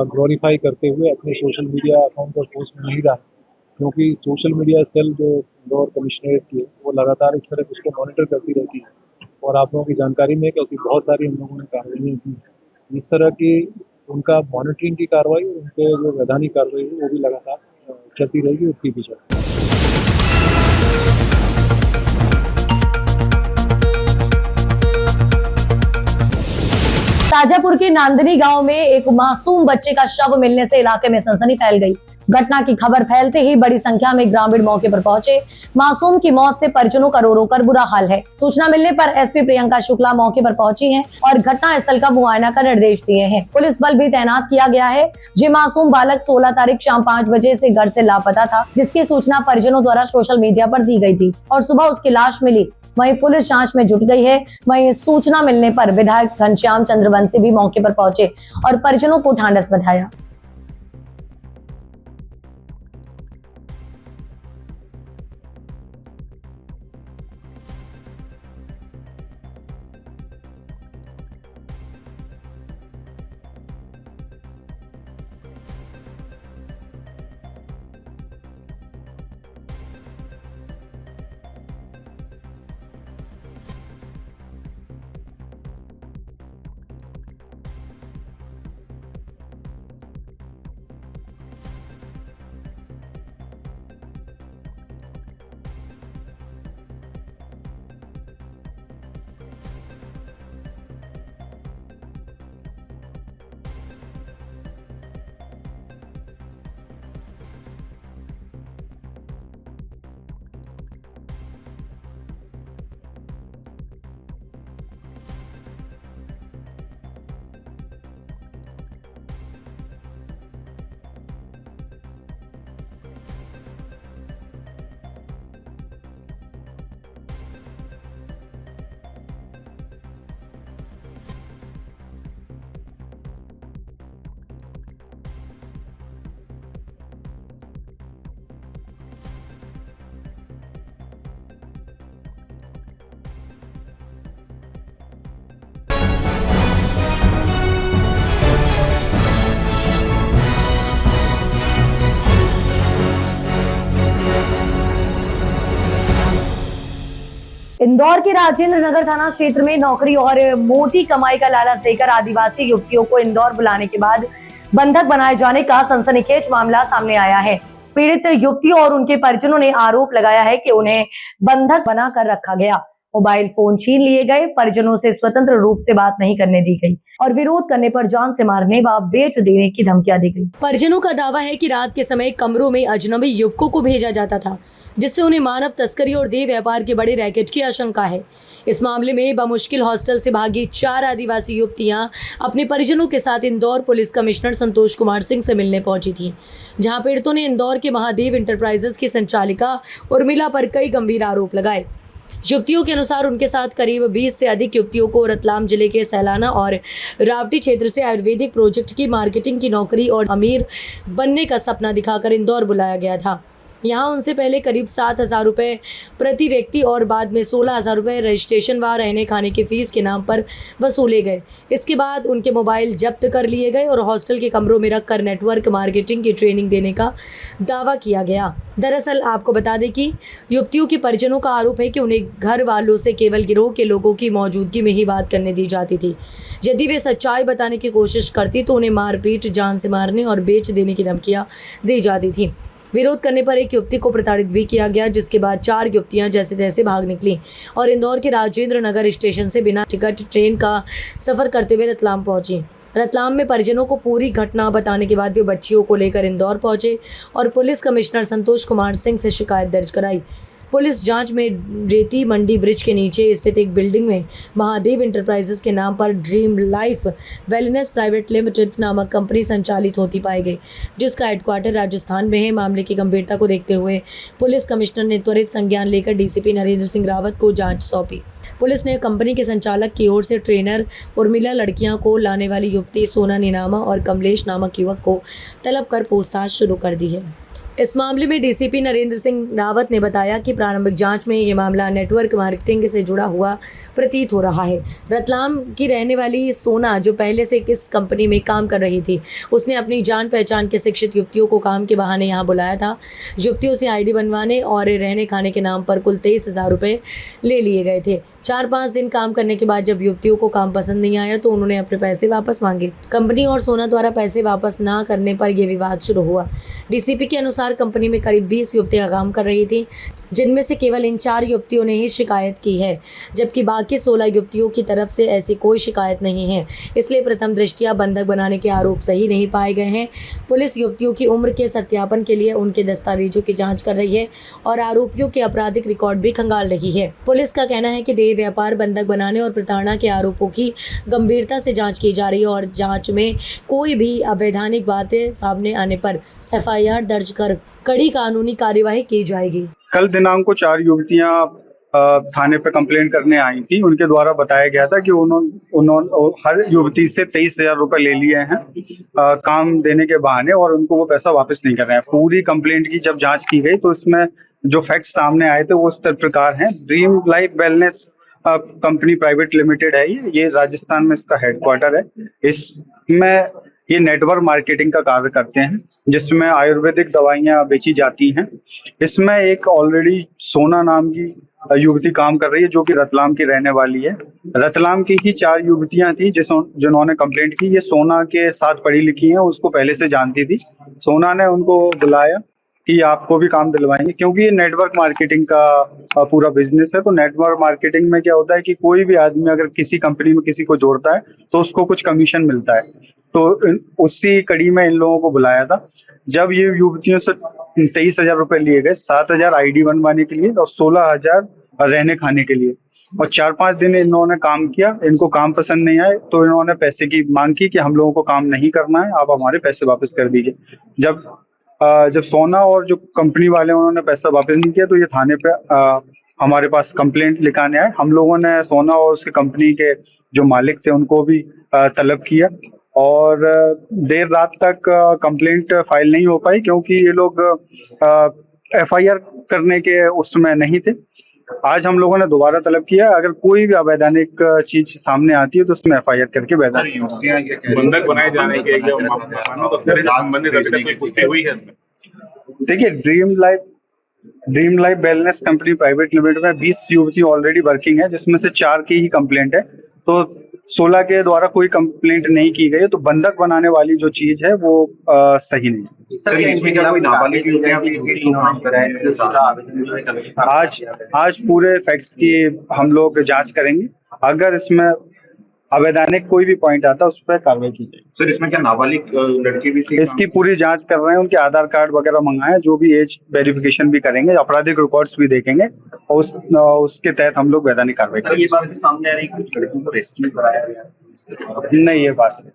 ग्लोरीफाई करते हुए अपने सोशल मीडिया अकाउंट पर पोस्ट में नहीं डालें, क्योंकि सोशल मीडिया सेल जो इंदौर कमिश्नरेट की है वो लगातार इस तरह उसको मॉनिटर करती रहती है। और आप लोगों की जानकारी में कि ऐसी बहुत सारी हम लोगों ने कार्रवाइयाँ की हैं। इस तरह की उनका मॉनिटरिंग की कार्रवाई और उनके जो वैधानिक कार्रवाई है वो भी लगातार चलती रहेगी और की भी जाएगी। ताजापुर के नांदनी गांव में एक मासूम बच्चे का शव मिलने से इलाके में सनसनी फैल गई। घटना की खबर फैलते ही बड़ी संख्या में ग्रामीण मौके पर पहुंचे। मासूम की मौत से परिजनों का रो रो कर बुरा हाल है। सूचना मिलने पर एसपी प्रियंका शुक्ला मौके पर पहुंची हैं और घटना स्थल का मुआयना का निर्देश दिए हैं। पुलिस बल भी तैनात किया गया है। ये मासूम बालक 16 तारीख शाम 5 बजे से घर से लापता था, जिसकी सूचना परिजनों द्वारा सोशल मीडिया पर दी गई थी और सुबह उसकी लाश मिली। वहीं पुलिस जांच में जुट गई है। वहीं सूचना मिलने पर विधायक घनश्याम चंद्रवंशी भी मौके पर पहुंचे और परिजनों को ढांढस बंधाया। इंदौर के राजेंद्र नगर थाना क्षेत्र में नौकरी और मोटी कमाई का लालच देकर आदिवासी युवतियों को इंदौर बुलाने के बाद बंधक बनाए जाने का सनसनीखेज मामला सामने आया है। पीड़ित युवतियों और उनके परिजनों ने आरोप लगाया है कि उन्हें बंधक बनाकर रखा गया, मोबाइल फोन छीन लिए गए, परिजनों से स्वतंत्र रूप से बात नहीं करने दी गई और विरोध करने पर जान से मारने व बेच देने की धमकियां दी गई। परिजनों का दावा है कि रात के समय कमरों में अजनबी युवकों को भेजा जाता था, जिससे उन्हें मानव तस्करी और देह व्यापार के बड़े रैकेट की आशंका है। इस मामले में बमुश्किल हॉस्टल से भागी 4 आदिवासी युवतियां अपने परिजनों के साथ इंदौर पुलिस कमिश्नर संतोष कुमार सिंह से मिलने पहुंची थी, जहां पीड़ितों ने इंदौर के महादेव इंटरप्राइजेस की संचालिका उर्मिला पर कई गंभीर आरोप लगाए। युवतियों के अनुसार उनके साथ करीब 20 से अधिक युवतियों को रतलाम जिले के सैलाना और रावटी क्षेत्र से आयुर्वेदिक प्रोजेक्ट की मार्केटिंग की नौकरी और अमीर बनने का सपना दिखाकर इंदौर बुलाया गया था। यहाँ उनसे पहले करीब 7,000 रुपये प्रति व्यक्ति और बाद में 16,000 रुपये रजिस्ट्रेशन व रहने खाने की फीस के नाम पर वसूले गए। इसके बाद उनके मोबाइल जब्त कर लिए गए और हॉस्टल के कमरों में रखकर नेटवर्क मार्केटिंग की ट्रेनिंग देने का दावा किया गया। दरअसल आपको बता दें कि युवतियों के परिजनों का आरोप है कि उन्हें घर वालों से केवल गिरोह के लोगों की मौजूदगी में ही बात करने दी जाती थी। यदि वे सच्चाई बताने की कोशिश करती तो उन्हें मारपीट, जान से मारने और बेच देने की धमकियाँ दी जाती थी। विरोध करने पर एक युवती को प्रताड़ित भी किया गया, जिसके बाद 4 युवतियां जैसे तैसे भाग निकली और इंदौर के राजेंद्र नगर स्टेशन से बिना टिकट ट्रेन का सफर करते हुए रतलाम पहुंची। रतलाम में परिजनों को पूरी घटना बताने के बाद वे बच्चियों को लेकर इंदौर पहुंचे और पुलिस कमिश्नर संतोष कुमार सिंह से शिकायत दर्ज कराई। पुलिस जांच में रेती मंडी ब्रिज के नीचे स्थित एक बिल्डिंग में महादेव इंटरप्राइजेस के नाम पर dream life wellness private limited नामक कंपनी संचालित होती पाई गई, जिसका हेडक्वार्टर राजस्थान में है। मामले की गंभीरता को देखते हुए पुलिस कमिश्नर ने त्वरित संज्ञान लेकर डीसीपी नरेंद्र सिंह रावत को जांच सौंपी। पुलिस ने कंपनी के संचालक की ओर से ट्रेनर उर्मिला लड़कियां को लाने वाली युवती सोना नीनामा और कमलेश नामक युवक को तलब कर पूछताछ शुरू कर दी है। इस मामले में डीसीपी नरेंद्र सिंह रावत ने बताया कि प्रारंभिक जांच में ये मामला नेटवर्क मार्केटिंग से जुड़ा हुआ प्रतीत हो रहा है। रतलाम की रहने वाली सोना जो पहले से किस कंपनी में काम कर रही थी, उसने अपनी जान पहचान के शिक्षित युवतियों को काम के बहाने यहाँ बुलाया था। युवतियों से आईडी बनवाने और रहने खाने के नाम पर कुल 23,000 रुपये ले लिए गए थे। 4-5 दिन काम करने के बाद जब युवतियों को काम पसंद नहीं आया तो उन्होंने अपने पैसे वापस मांगे। कंपनी और सोना द्वारा पैसे वापस ना करने पर यह विवाद शुरू हुआ। डीसीपी के अनुसार कंपनी में करीब 20 युवतियां काम कर रही थी, जिनमें से केवल इन 4 युवतियों ने ही शिकायत की है, जबकि बाकी 16 युवतियों की तरफ से ऐसी कोई शिकायत नहीं है। इसलिए प्रथम दृष्टया बंधक बनाने के आरोप सही नहीं पाए गए हैं। पुलिस युवतियों की उम्र के सत्यापन के लिए उनके दस्तावेजों की जाँच कर रही है और आरोपियों के आपराधिक रिकॉर्ड भी खंगाल रही है। पुलिस का कहना है कि देह व्यापार, बंधक बनाने और प्रताड़ना के आरोपों की गंभीरता से जांच की जा रही है और जांच में कोई भी अवैधानिक बातें सामने आने पर एफआईआर दर्ज कर कड़ी कानूनी कार्यवाही की जाएगी। कल दिनांक को 4 युवतियां थाने पे कंप्लेंट करने आई थी। उनके द्वारा बताया गया था कि उन्होंने हर युवती से 23,000 रुपए ले लिए हैं काम देने के बहाने और उनको वो पैसा वापस नहीं कर रहे हैं। पूरी कंप्लेंट की जब जांच की गई तो इसमें जो फैक्ट्स सामने आए थे वो इस प्रकार हैं। Dream life wellness company private limited है ये राजस्थान में इसका हेडक्वार्टर है। इसमें ये नेटवर्क मार्केटिंग का कार्य करते हैं, जिसमें आयुर्वेदिक दवाइयां बेची जाती हैं। इसमें एक ऑलरेडी सोना नाम की युवती काम कर रही है, जो कि रतलाम की रहने वाली है। रतलाम की ही 4 युवतियां थी जिन्होंने कंप्लेंट की। ये सोना के साथ पढ़ी लिखी हैं, उसको पहले से जानती थी। सोना ने उनको बुलाया कि आपको भी काम दिलवाएंगे, क्योंकि ये नेटवर्क मार्केटिंग का पूरा बिजनेस है। तो नेटवर्क मार्केटिंग में क्या होता है कि कोई भी आदमी अगर किसी कंपनी में किसी को जोड़ता है तो उसको कुछ कमीशन मिलता है। तो उसी कड़ी में इन लोगों को बुलाया था। जब ये युवतियों से 23,000 रुपए लिए गए, 7,000 आईडी बनवाने के लिए और 16,000 रहने खाने के लिए, और 4-5 दिन इन्होंने काम किया। इनको काम पसंद नहीं आए तो इन्होंने पैसे की मांग की कि हम लोगों को काम नहीं करना है, आप हमारे पैसे वापस कर दीजिए। जब सोना और जो कंपनी वाले उन्होंने पैसा वापस नहीं किया तो ये थाने पे हमारे पास कंप्लेंट लिखाने आए। हम लोगों ने सोना और उसकी कंपनी के जो मालिक थे उनको भी तलब किया और देर रात तक कंप्लेंट फाइल नहीं हो पाई, क्योंकि ये लोग एफआईआर करने के उसमें नहीं थे। आज हम लोगों ने दोबारा तलब किया, अगर कोई भी अवैधानिक चीज सामने आती है तो उसमें एफआईआर करके बंधक बनाए जाने के पुष्टि हुई है। देखिए, dream life wellness company private limited में 20 युवती ऑलरेडी वर्किंग है, जिसमें से 4 की ही कंप्लेंट है। तो 16 के द्वारा कोई कंप्लेंट नहीं की गई, तो बंधक बनाने वाली जो चीज है वो सही नहीं है। आज पूरे फैक्ट्स की हम लोग जांच करेंगे। अगर इसमें अवैधानिक कोई भी पॉइंट आता है उस पर कार्रवाई की जाएगी। सर, इसमें क्या नाबालिग लड़की भी थी? इसकी पूरी जांच कर रहे हैं, उनके आधार कार्ड वगैरह मंगाए, जो भी एज वेरिफिकेशन भी करेंगे, आपराधिक रिकॉर्ड्स भी देखेंगे और उसके तहत हम लोग वैधानिक कार्रवाई करेंगे। ये बात भी सामने आ रही है कुछ लड़कियों को रेस्क्यू कराया गया नहीं, ये बात नहीं।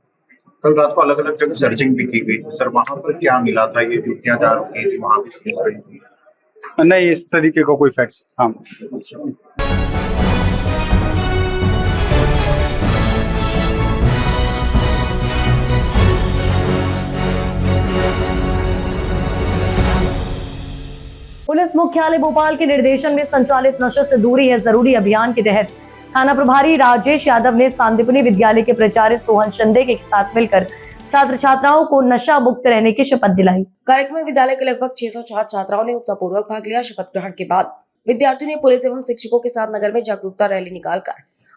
कल रात को अलग अलग जगह सर्चिंग भी की गई, सर वहाँ पर क्या मिला था? ये युवतियां जा रही थी वहाँ भी नहीं, इस तरीके का कोई फैक्ट्स। हाँ, पुलिस मुख्यालय भोपाल के निर्देशन में संचालित नशे से दूरी है जरूरी अभियान के तहत थाना प्रभारी राजेश यादव ने सांदीपनी विद्यालय के प्राचार्य सोहन शिंदे के साथ मिलकर छात्र छात्राओं को नशा मुक्त रहने की शपथ दिलाई। कार्यक्रम में विद्यालय के लगभग 600 छात्राओं ने उत्साहपूर्वक भाग लिया। शपथ ग्रहण के बाद विद्यार्थियों ने पुलिस एवं शिक्षकों के साथ नगर में जागरूकता रैली निकालकर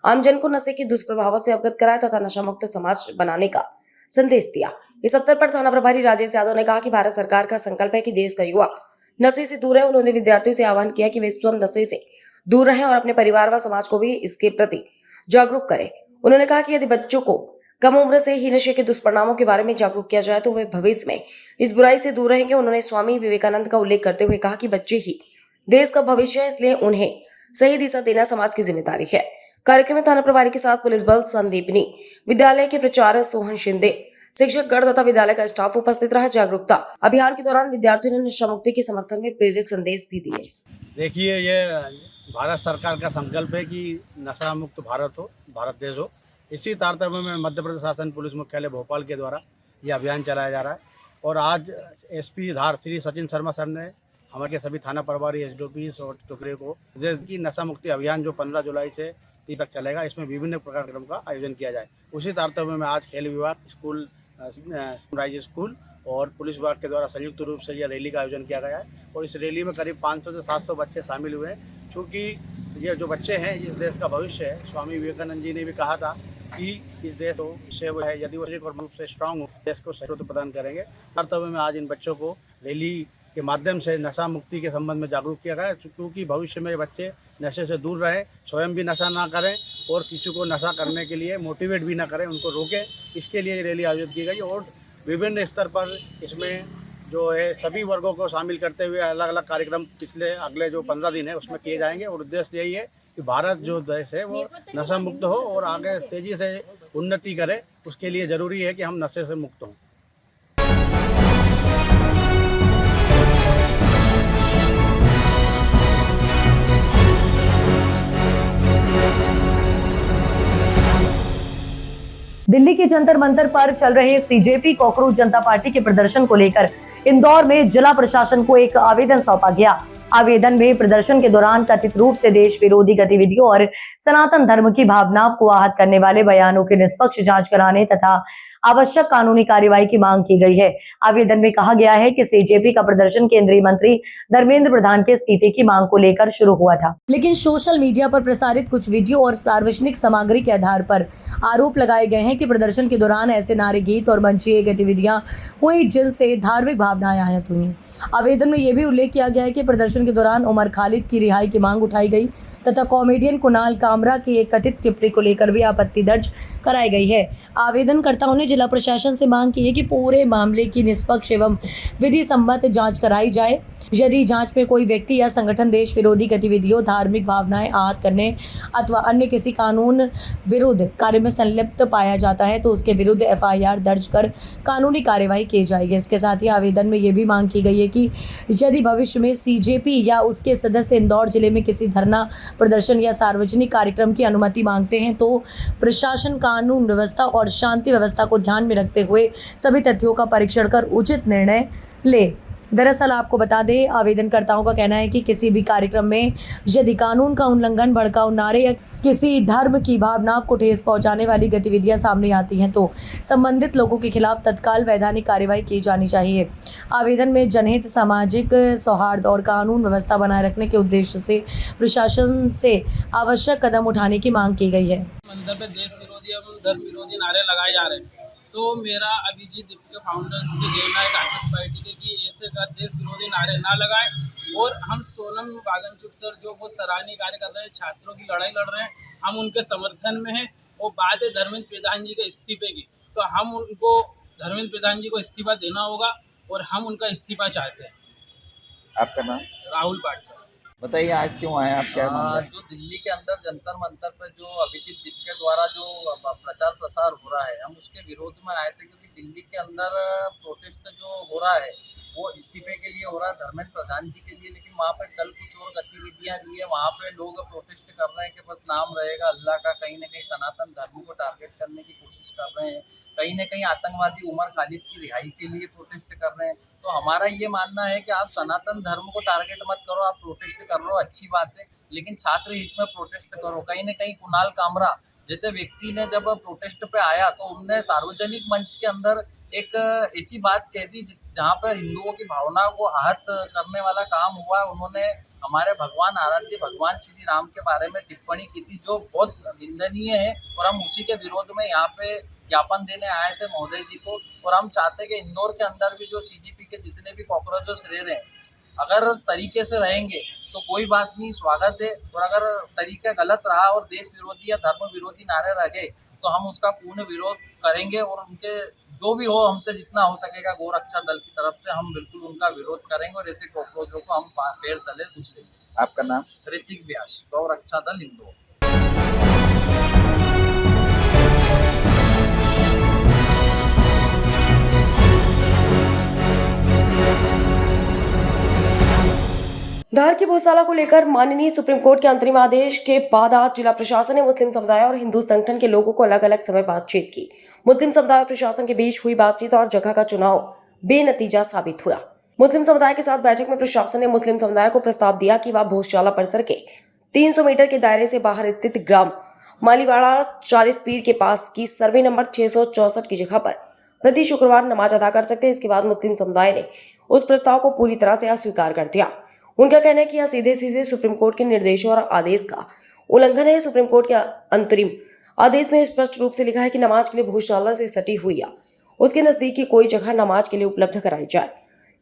आमजन को नशे के दुष्प्रभावों से अवगत कराया तथा नशा मुक्त समाज बनाने का संदेश दिया। इस अवसर पर थाना प्रभारी राजेश यादव ने कहा कि भारत सरकार का संकल्प है कि देश का युवा नशे से दूर है। उन्होंने विद्यार्थियों से आह्वान किया कि वे स्वयं नशे से दूर रहें और अपने परिवार व समाज को भी इसके प्रति जागरूक करें। उन्होंने कहा कि यदि बच्चों को कम उम्र से ही नशे के दुष्परिणामों के बारे में जागरूक किया जाए तो वे भविष्य में इस बुराई से दूर रहेंगे। उन्होंने स्वामी विवेकानंद का उल्लेख करते हुए कहा कि बच्चे ही देश का भविष्य है, इसलिए उन्हें सही दिशा देना समाज की जिम्मेदारी है। कार्यक्रम में थाना प्रभारी के साथ पुलिस बल, संदीपनी विद्यालय के प्राचार्य सोहन शिंदे, शिक्षकगण तथा विद्यालय का स्टाफ उपस्थित रहा। जागरूकता अभियान के दौरान विद्यार्थियों ने नशा मुक्ति के समर्थन में प्रेरक संदेश भी दिए। देखिए, ये भारत सरकार का संकल्प है कि नशा मुक्त भारत देश हो। इसी तारतम्य में मध्य प्रदेश शासन पुलिस मुख्यालय भोपाल के द्वारा ये अभियान चलाया जा रहा है और आज एसपी धार श्री सचिन शर्मा सर ने हमारे सभी थाना प्रभारी एसडीओपी और टुकड़े को की नशा मुक्ति अभियान जो 15 जुलाई से 30 तक चलेगा, इसमें विभिन्न प्रकार कार्यक्रम का आयोजन किया जाए। उसी तारतम्य में आज खेल विभाग, स्कूल, सनराइज स्कूल और पुलिस विभाग के द्वारा संयुक्त रूप से यह रैली का आयोजन किया गया है और इस रैली में करीब 500 से 700 बच्चे शामिल हुए हैं। चूँकि ये जो बच्चे हैं इस देश का भविष्य है। स्वामी विवेकानंद जी ने भी कहा था कि इस देश को से वो है, यदि वो शारीरिक और रूप से स्ट्रांग हो, देश को सहयोग प्रदान करेंगे। तारतम्य में आज इन बच्चों को रैली के माध्यम से नशा मुक्ति के संबंध में जागरूक किया गया, क्योंकि भविष्य में ये बच्चे नशे से दूर रहें, स्वयं भी नशा ना करें और किसी को नशा करने के लिए मोटिवेट भी ना करें, उनको रोकें। इसके लिए ये रैली आयोजित की गई और विभिन्न स्तर पर इसमें जो है सभी वर्गों को शामिल करते हुए अलग अलग कार्यक्रम अगले जो 15 दिन है उसमें किए जाएंगे और उद्देश्य यही है कि भारत जो देश है वो नशा मुक्त हो और आगे तेजी से उन्नति करे। उसके लिए ज़रूरी है कि हम नशे से मुक्त हों। दिल्ली के जंतर मंतर पर चल रहे सीजेपी कॉकरोच जनता पार्टी के प्रदर्शन को लेकर इंदौर में जिला प्रशासन को एक आवेदन सौंपा गया। आवेदन में प्रदर्शन के दौरान कथित रूप से देश विरोधी गतिविधियों और सनातन धर्म की भावनाओं को आहत करने वाले बयानों की निष्पक्ष जांच कराने तथा आवश्यक कानूनी कार्यवाही की मांग की गई है। आवेदन में कहा गया है कि सीजेपी का प्रदर्शन केंद्रीय मंत्री धर्मेंद्र प्रधान के इस्तीफे की मांग को लेकर शुरू हुआ था, लेकिन सोशल मीडिया पर प्रसारित कुछ वीडियो और सार्वजनिक सामग्री के आधार पर आरोप लगाए गए हैं कि प्रदर्शन के दौरान ऐसे नारे, गीत और मंचीय गतिविधियां हुई जिनसे धार्मिक भावनाएं आहत हुई। आवेदन में यह भी उल्लेख किया गया है कि प्रदर्शन के दौरान उमर खालिद की रिहाई की मांग उठाई गई तथा कॉमेडियन कुणाल कामरा की एक कथित टिप्पणी को लेकर भी आपत्ति दर्ज कराई गई है। आवेदनकर्ताओं ने जिला प्रशासन से मांग की है कि पूरे मामले की निष्पक्ष एवं विधि सम्मत जांच कराई जाए। यदि जांच में कोई व्यक्ति या संगठन देश विरोधी गतिविधियों, धार्मिक भावनाएं आहत करने अथवा अन्य किसी कानून विरुद्ध कार्य में संलिप्त पाया जाता है तो उसके विरुद्ध FIR दर्ज कर कानूनी कार्यवाही की जाएगी। इसके साथ ही आवेदन में यह भी मांग की गई है कि यदि भविष्य में सीजेपी या उसके सदस्य इंदौर जिले में किसी धरना, प्रदर्शन या सार्वजनिक कार्यक्रम की अनुमति मांगते हैं तो प्रशासन कानून व्यवस्था और शांति व्यवस्था को ध्यान में रखते हुए सभी तथ्यों का परीक्षण कर उचित निर्णय ले। दरअसल आपको बता दें, आवेदनकर्ताओं का कहना है कि किसी भी कार्यक्रम में यदि कानून का उल्लंघन, भड़काऊ नारे या किसी धर्म की भावनाओं को ठेस पहुंचाने वाली गतिविधियां सामने आती हैं तो संबंधित लोगों के खिलाफ तत्काल वैधानिक कार्रवाई की जानी चाहिए। आवेदन में जनहित, सामाजिक सौहार्द और कानून व्यवस्था बनाए रखने के उद्देश्य से प्रशासन से आवश्यक कदम उठाने की मांग की गई है। मंदिर पे देश विरोधी एवं धर्म विरोधी नारे लगाए जा रहे हैं, तो मेरा अभिजीत दीप के फाउंडर से कहना है कांग्रेस पार्टी के कि ऐसे देश विरोधी नारे ना लगाएं और हम सोनम बागनचुक सर जो बहुत सराहनीय कार्य कर रहे हैं, छात्रों की लड़ाई लड़ रहे हैं, हम उनके समर्थन में हैं। और बात है धर्मेंद्र प्रधान जी के इस्तीफे की, तो हम उनको धर्मेंद्र प्रधान जी को इस्तीफा देना होगा और हम उनका इस्तीफा चाहते हैं। आपका नाम? राहुल पाटकर। बताइए आज क्यों आए आप, क्या मामला है? जो दिल्ली के अंदर जंतर मंतर पर जो अभिजीत दीप के द्वारा जो प्रचार प्रसार हो रहा है, हम उसके विरोध में आए थे क्योंकि दिल्ली के अंदर प्रोटेस्ट जो हो रहा है वो इस्तीफे के लिए हो रहा है, धर्मेंद्र प्रधान जी के लिए, लेकिन वहाँ पे चल कुछ और गतिविधियाँ रही है। वहाँ पे लोग प्रोटेस्ट कर रहे हैं कि बस नाम रहेगा अल्लाह का, कहीं ना कहीं सनातन धर्म को टारगेट करने की कोशिश कर रहे हैं, कहीं ना कहीं आतंकवादी उमर खालिद की रिहाई के लिए प्रोटेस्ट कर रहे हैं। तो हमारा ये मानना है कि आप सनातन धर्म को टारगेट मत करो, आप प्रोटेस्ट कर रहे हो अच्छी बात है, लेकिन छात्र हित में प्रोटेस्ट करो। कहीं ना कहीं कुणाल कामरा जैसे व्यक्ति ने जब प्रोटेस्ट पे आया तो उनने सार्वजनिक मंच के अंदर एक ऐसी बात कह दी जहाँ पर हिंदुओं की भावनाओं को आहत करने वाला काम हुआ। उन्होंने हमारे भगवान, आराध्य भगवान श्री राम के बारे में टिप्पणी की थी जो बहुत निंदनीय है और हम उसी के विरोध में यहाँ पे ज्ञापन देने आए थे महोदय जी को। और हम चाहते कि इंदौर के अंदर भी जो सीजीपी के जितने भी कॉकरोचेस रह रहे हैं, अगर तरीके से रहेंगे तो कोई बात नहीं, स्वागत है। और अगर तरीका गलत रहा और देश विरोधी या धर्म विरोधी नारे रह गए तो हम उसका पूर्ण विरोध करेंगे और उनके जो भी हो हमसे जितना हो सकेगा गोरक्षा दल की तरफ से हम बिल्कुल उनका विरोध करेंगे और ऐसे कॉकरोचों को हम पैर तले कुछ देंगे। आपका नाम? ऋतिक व्यास, गौरक्षा दल इंदौर। धार की भूसाला को लेकर माननीय सुप्रीम कोर्ट के अंतरिम आदेश के बाद आज जिला प्रशासन ने मुस्लिम समुदाय और हिंदू संगठन के लोगों को अलग अलग समय बातचीत की। मुस्लिम समुदाय और प्रशासन के बीच हुई बातचीत और जगह का चुनाव बेनतीजा साबित हुआ। मुस्लिम समुदाय के साथ बैठक में प्रशासन ने मुस्लिम समुदाय को प्रस्ताव दिया कि वह भूसाला परिसर के 300 मीटर के दायरे से बाहर स्थित ग्राम मालीवाड़ा 40 पीर के पास की सर्वे नंबर 664 की जगह पर प्रति शुक्रवार नमाज अदा कर सकते हैं। इसके बाद मुस्लिम समुदाय ने उस प्रस्ताव को पूरी तरह से अस्वीकार कर दिया। उनका कहना है कि यह सीधे सीधे सुप्रीम कोर्ट के निर्देशों और आदेश का उल्लंघन है। सुप्रीम कोर्ट के अंतरिम आदेश में स्पष्ट रूप से लिखा है कि नमाज के लिए भूसाला से सटी हुई या उसके नजदीक की कोई जगह नमाज के लिए उपलब्ध कराई जाए,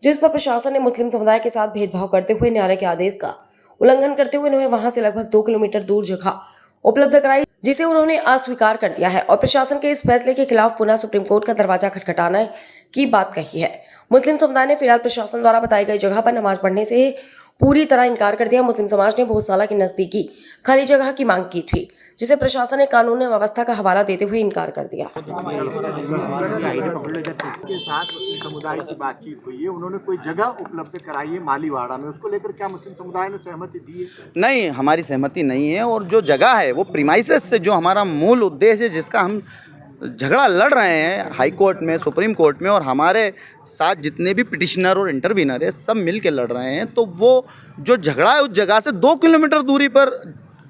जिस पर प्रशासन ने मुस्लिम समुदाय के साथ भेदभाव करते हुए न्यायालय के आदेश का उल्लंघन करते हुए उन्हें वहां से लगभग 2 किलोमीटर दूर जगह उपलब्ध कराई, जिसे उन्होंने अस्वीकार कर दिया है और प्रशासन के इस फैसले के खिलाफ पुनः सुप्रीम कोर्ट का दरवाजा खटखटाने की बात कही है। मुस्लिम समुदाय ने फिलहाल प्रशासन द्वारा बताई गई जगह पर नमाज पढ़ने से पूरी तरह इनकार कर दिया। मुस्लिम समाज ने भूसाला के नजदीकी खाली जगह की मांग की थी, जिसे प्रशासन ने कानून व्यवस्था का हवाला देते हुए इनकार कर दिया। के साथ मुस्लिम समुदाय की बातचीत हुई है, उन्होंने कोई जगह उपलब्ध कराई है मालीवाड़ा में, उसको लेकर क्या मुस्लिम समुदाय ने सहमति दी है? नहीं, हमारी सहमति नहीं है। और जो जगह है वो प्रीमाइसेस से जो हमारा मूल उद्देश्य है, जिसका हम झगड़ा लड़ रहे हैं हाई कोर्ट में, सुप्रीम कोर्ट में, और हमारे साथ जितने भी पिटिशनर और इंटरवीनर है सब मिल के लड़ रहे हैं, तो वो जो झगड़ा है उस जगह से 2 किलोमीटर दूरी पर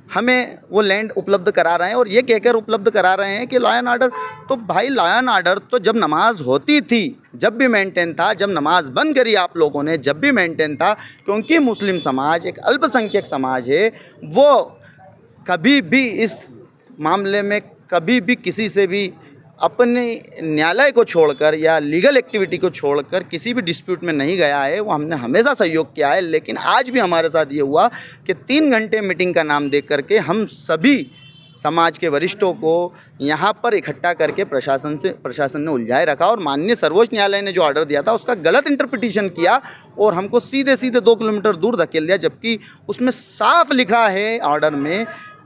हमें वो लैंड उपलब्ध करा रहे हैं। और ये कहकर उपलब्ध करा रहे हैं कि लॉ एंड ऑर्डर, तो भाई लॉ एंड ऑर्डर तो जब नमाज होती थी जब भी मेंटेन था, जब नमाज बंद करी आप लोगों ने जब भी मेंटेन था, क्योंकि मुस्लिम समाज एक अल्पसंख्यक समाज है, वो कभी भी इस मामले में कभी भी किसी से भी अपने न्यायालय को छोड़कर या लीगल एक्टिविटी को छोड़कर किसी भी डिस्प्यूट में नहीं गया है। वो हमने हमेशा सहयोग किया है। लेकिन आज भी हमारे साथ ये हुआ कि 3 घंटे मीटिंग का नाम दे करके हम सभी समाज के वरिष्ठों को यहाँ पर इकट्ठा करके प्रशासन ने उलझाए रखा और माननीय सर्वोच्च न्यायालय ने जो ऑर्डर दिया था उसका गलत इंटरप्रिटेशन किया और हमको सीधे सीधे 2 किलोमीटर दूर धकेल दिया, जबकि उसमें साफ लिखा है ऑर्डर में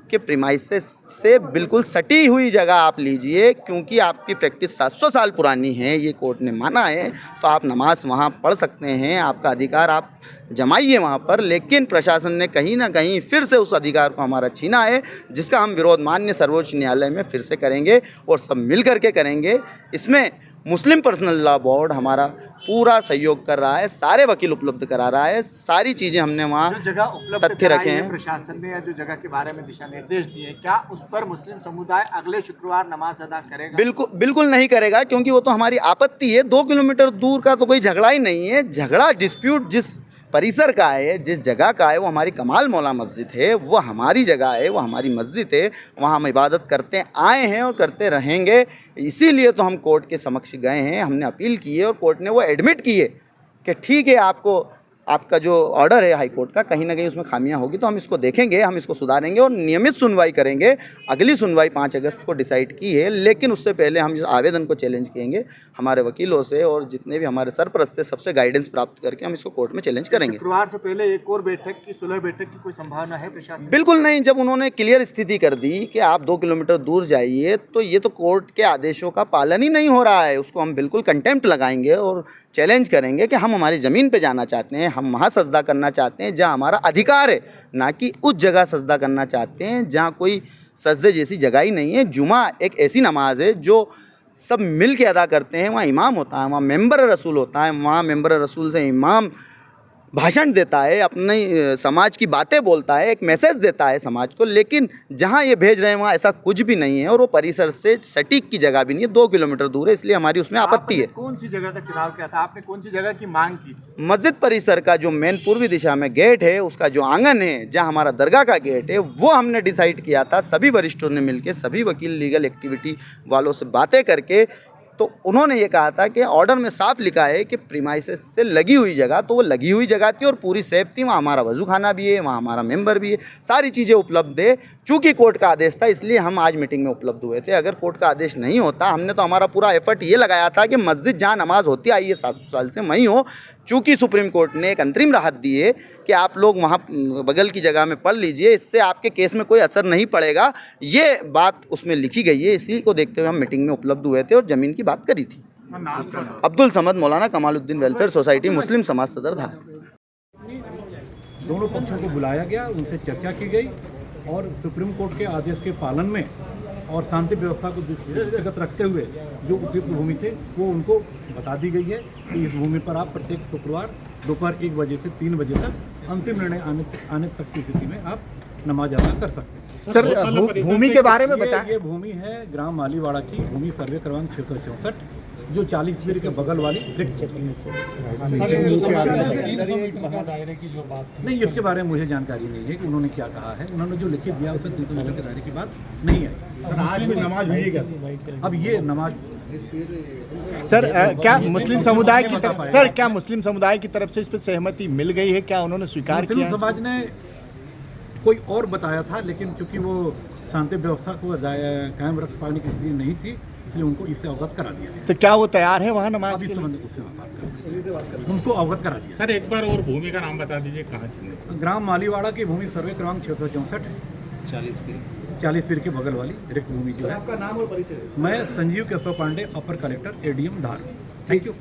कि प्रीमाइसेस से बिल्कुल सटी हुई जगह आप लीजिए, क्योंकि आपकी प्रैक्टिस 700 साल पुरानी है, ये कोर्ट ने माना है, तो आप नमाज वहाँ पढ़ सकते हैं, आपका अधिकार आप जमाइए वहाँ पर। लेकिन प्रशासन ने कहीं ना कहीं फिर से उस अधिकार को हमारा छीना है, जिसका हम विरोध माननीय सर्वोच्च न्यायालय में फिर से करेंगे और सब मिल करके करेंगे। इसमें मुस्लिम पर्सनल लॉ बोर्ड हमारा पूरा सहयोग कर रहा है, सारे वकील उपलब्ध करा रहा है, सारी चीज़ें हमने वहाँ जगह उपलब्ध तथ्य रखे हैं। प्रशासन ने या जो जगह के बारे में दिशा निर्देश दिए, क्या उस पर मुस्लिम समुदाय अगले शुक्रवार नमाज अदा करेगा? बिल्कुल नहीं करेगा, क्योंकि वो तो हमारी आपत्ति है। 2 किलोमीटर दूर का तो कोई झगड़ा ही नहीं है। झगड़ा डिस्प्यूट जिस परिसर का है, जिस जगह का है, वो हमारी कमाल मौला मस्जिद है, वो हमारी जगह है, वो हमारी मस्जिद है, वहाँ हम इबादत करते आए हैं और करते रहेंगे। इसीलिए तो हम कोर्ट के समक्ष गए हैं, हमने अपील की है और कोर्ट ने वो एडमिट की है कि ठीक है, आपका जो ऑर्डर है हाई कोर्ट का कहीं ना कहीं उसमें खामियां होगी, तो हम इसको देखेंगे, हम इसको सुधारेंगे और नियमित सुनवाई करेंगे। अगली सुनवाई 5 अगस्त को डिसाइड की है, लेकिन उससे पहले हम इस आवेदन को चैलेंज करेंगे हमारे वकीलों से और जितने भी हमारे सरपरस्त है सबसे गाइडेंस प्राप्त करके हम इसको कोर्ट में चैलेंज करेंगे। शुक्रवार से पहले एक और बैठक की, सुलह बैठक की कोई संभावना है प्रशासन? बिल्कुल नहीं। जब उन्होंने क्लियर स्थिति कर दी कि आप 2 किलोमीटर दूर जाइए, तो ये तो कोर्ट के आदेशों का पालन ही नहीं हो रहा है। उसको हम बिल्कुल कंटेम्प्ट लगाएंगे और चैलेंज करेंगे कि हम हमारी ज़मीन पे जाना चाहते हैं, हम वहाँ सजदा करना चाहते हैं जहाँ हमारा अधिकार है, ना कि उस जगह सजदा करना चाहते हैं जहाँ कोई सजदे जैसी जगह ही नहीं है। जुमा एक ऐसी नमाज है जो सब मिल के अदा करते हैं। वहाँ इमाम होता है, वहाँ मेंबर रसूल होता है, वहाँ मेंबर रसूल से इमाम भाषण देता है, अपने समाज की बातें बोलता है, एक मैसेज देता है समाज को। लेकिन जहाँ ये भेज रहे हैं वहाँ ऐसा कुछ भी नहीं है और वो परिसर से सटीक की जगह भी नहीं है, 2 किलोमीटर दूर है, इसलिए हमारी उसमें आपत्ति है। कौन सी जगह का चुनाव किया था आपने? कौन सी जगह की मांग की थी? मस्जिद परिसर का जो मेन पूर्वी दिशा में गेट है, उसका जो आंगन है, जहाँ हमारा दरगाह का गेट है, वो हमने डिसाइड किया था सभी वरिष्ठों ने मिलकर, सभी वकील लीगल एक्टिविटी वालों से बातें करके। तो उन्होंने ये कहा था कि ऑर्डर में साफ लिखा है कि प्रीमाइसेस से लगी हुई जगह, तो वो लगी हुई जगह थी और पूरी सेफ थी। वहाँ हमारा वजू खाना भी है, वहाँ हमारा मेंबर भी है, सारी चीज़ें उपलब्ध है। चूँकि कोर्ट का आदेश था इसलिए हम आज मीटिंग में उपलब्ध हुए थे। अगर कोर्ट का आदेश नहीं होता, हमने तो हमारा पूरा एफर्ट ये लगाया था कि मस्जिद जहाँ नमाज होती आई है 700 साल से वहीं हो। चूँकि सुप्रीम कोर्ट ने एक अंतरिम राहत दी है कि आप लोग वहाँ बगल की जगह में पढ़ लीजिए, इससे आपके केस में कोई असर नहीं पड़ेगा, ये बात उसमें लिखी गई है। इसी को देखते हुए हम मीटिंग में उपलब्ध हुए थे और ज़मीन की बात करी थी। अब्दुल समद मौलाना कमालुद्दीन वेलफेयर सोसाइटी मुस्लिम समाज सदर धार। दोनों पक्षों को बुलाया गया, उनसे चर्चा की गई और सुप्रीम कोर्ट के आदेश के पालन में और शांति व्यवस्था को दृष्टिगत रखते हुए जो उपयुक्त भूमि थे वो उनको बता दी गई है कि इस भूमि पर आप प्रत्येक शुक्रवार दोपहर 1 बजे से 3 बजे तक अंतिम निर्णय आने तक की स्थिति में आप नमाज अदा कर सकते हैं। सर भूमि के बारे में बताएं। ये भूमि है ग्राम मालीवाड़ा की भूमि, सर्वे क्रमांक 664, जो 40 फीट के बगल वाली नहीं, इसके बारे में मुझे जानकारी नहीं है कि उन्होंने क्या कहा है। उन्होंने जो लिखित दिया उसमें 300 मीटर के दायरे की बात नहीं है। सर आज भी नमाज हुई क्या? अब ये नमाज सर क्या मुस्लिम समुदाय की तरफ, सर क्या मुस्लिम समुदाय की तरफ से इस पर सहमति मिल गई है? क्या उन्होंने स्वीकार किया? मुस्लिम समाज ने कोई और बताया था, लेकिन चूंकि वो शांति व्यवस्था को कायम रख पाने की स्थिति नहीं थी, इसलिए उनको इससे अवगत करा दिया गया। तो क्या वो तैयार है वहाँ नमाज के लिए? उनको अवगत करा दिया। सर एक बार और भूमि का नाम बता दीजिए, कहाँ से? ग्राम मालीवाड़ा की भूमि, सर्वे क्रमांक 664, 40 फीट के बगल वाली रिक्त भूमि जो है। आपका नाम और परिचय? मैं संजीव केशव पांडे, अपर collector ADM Dhar. Thank you.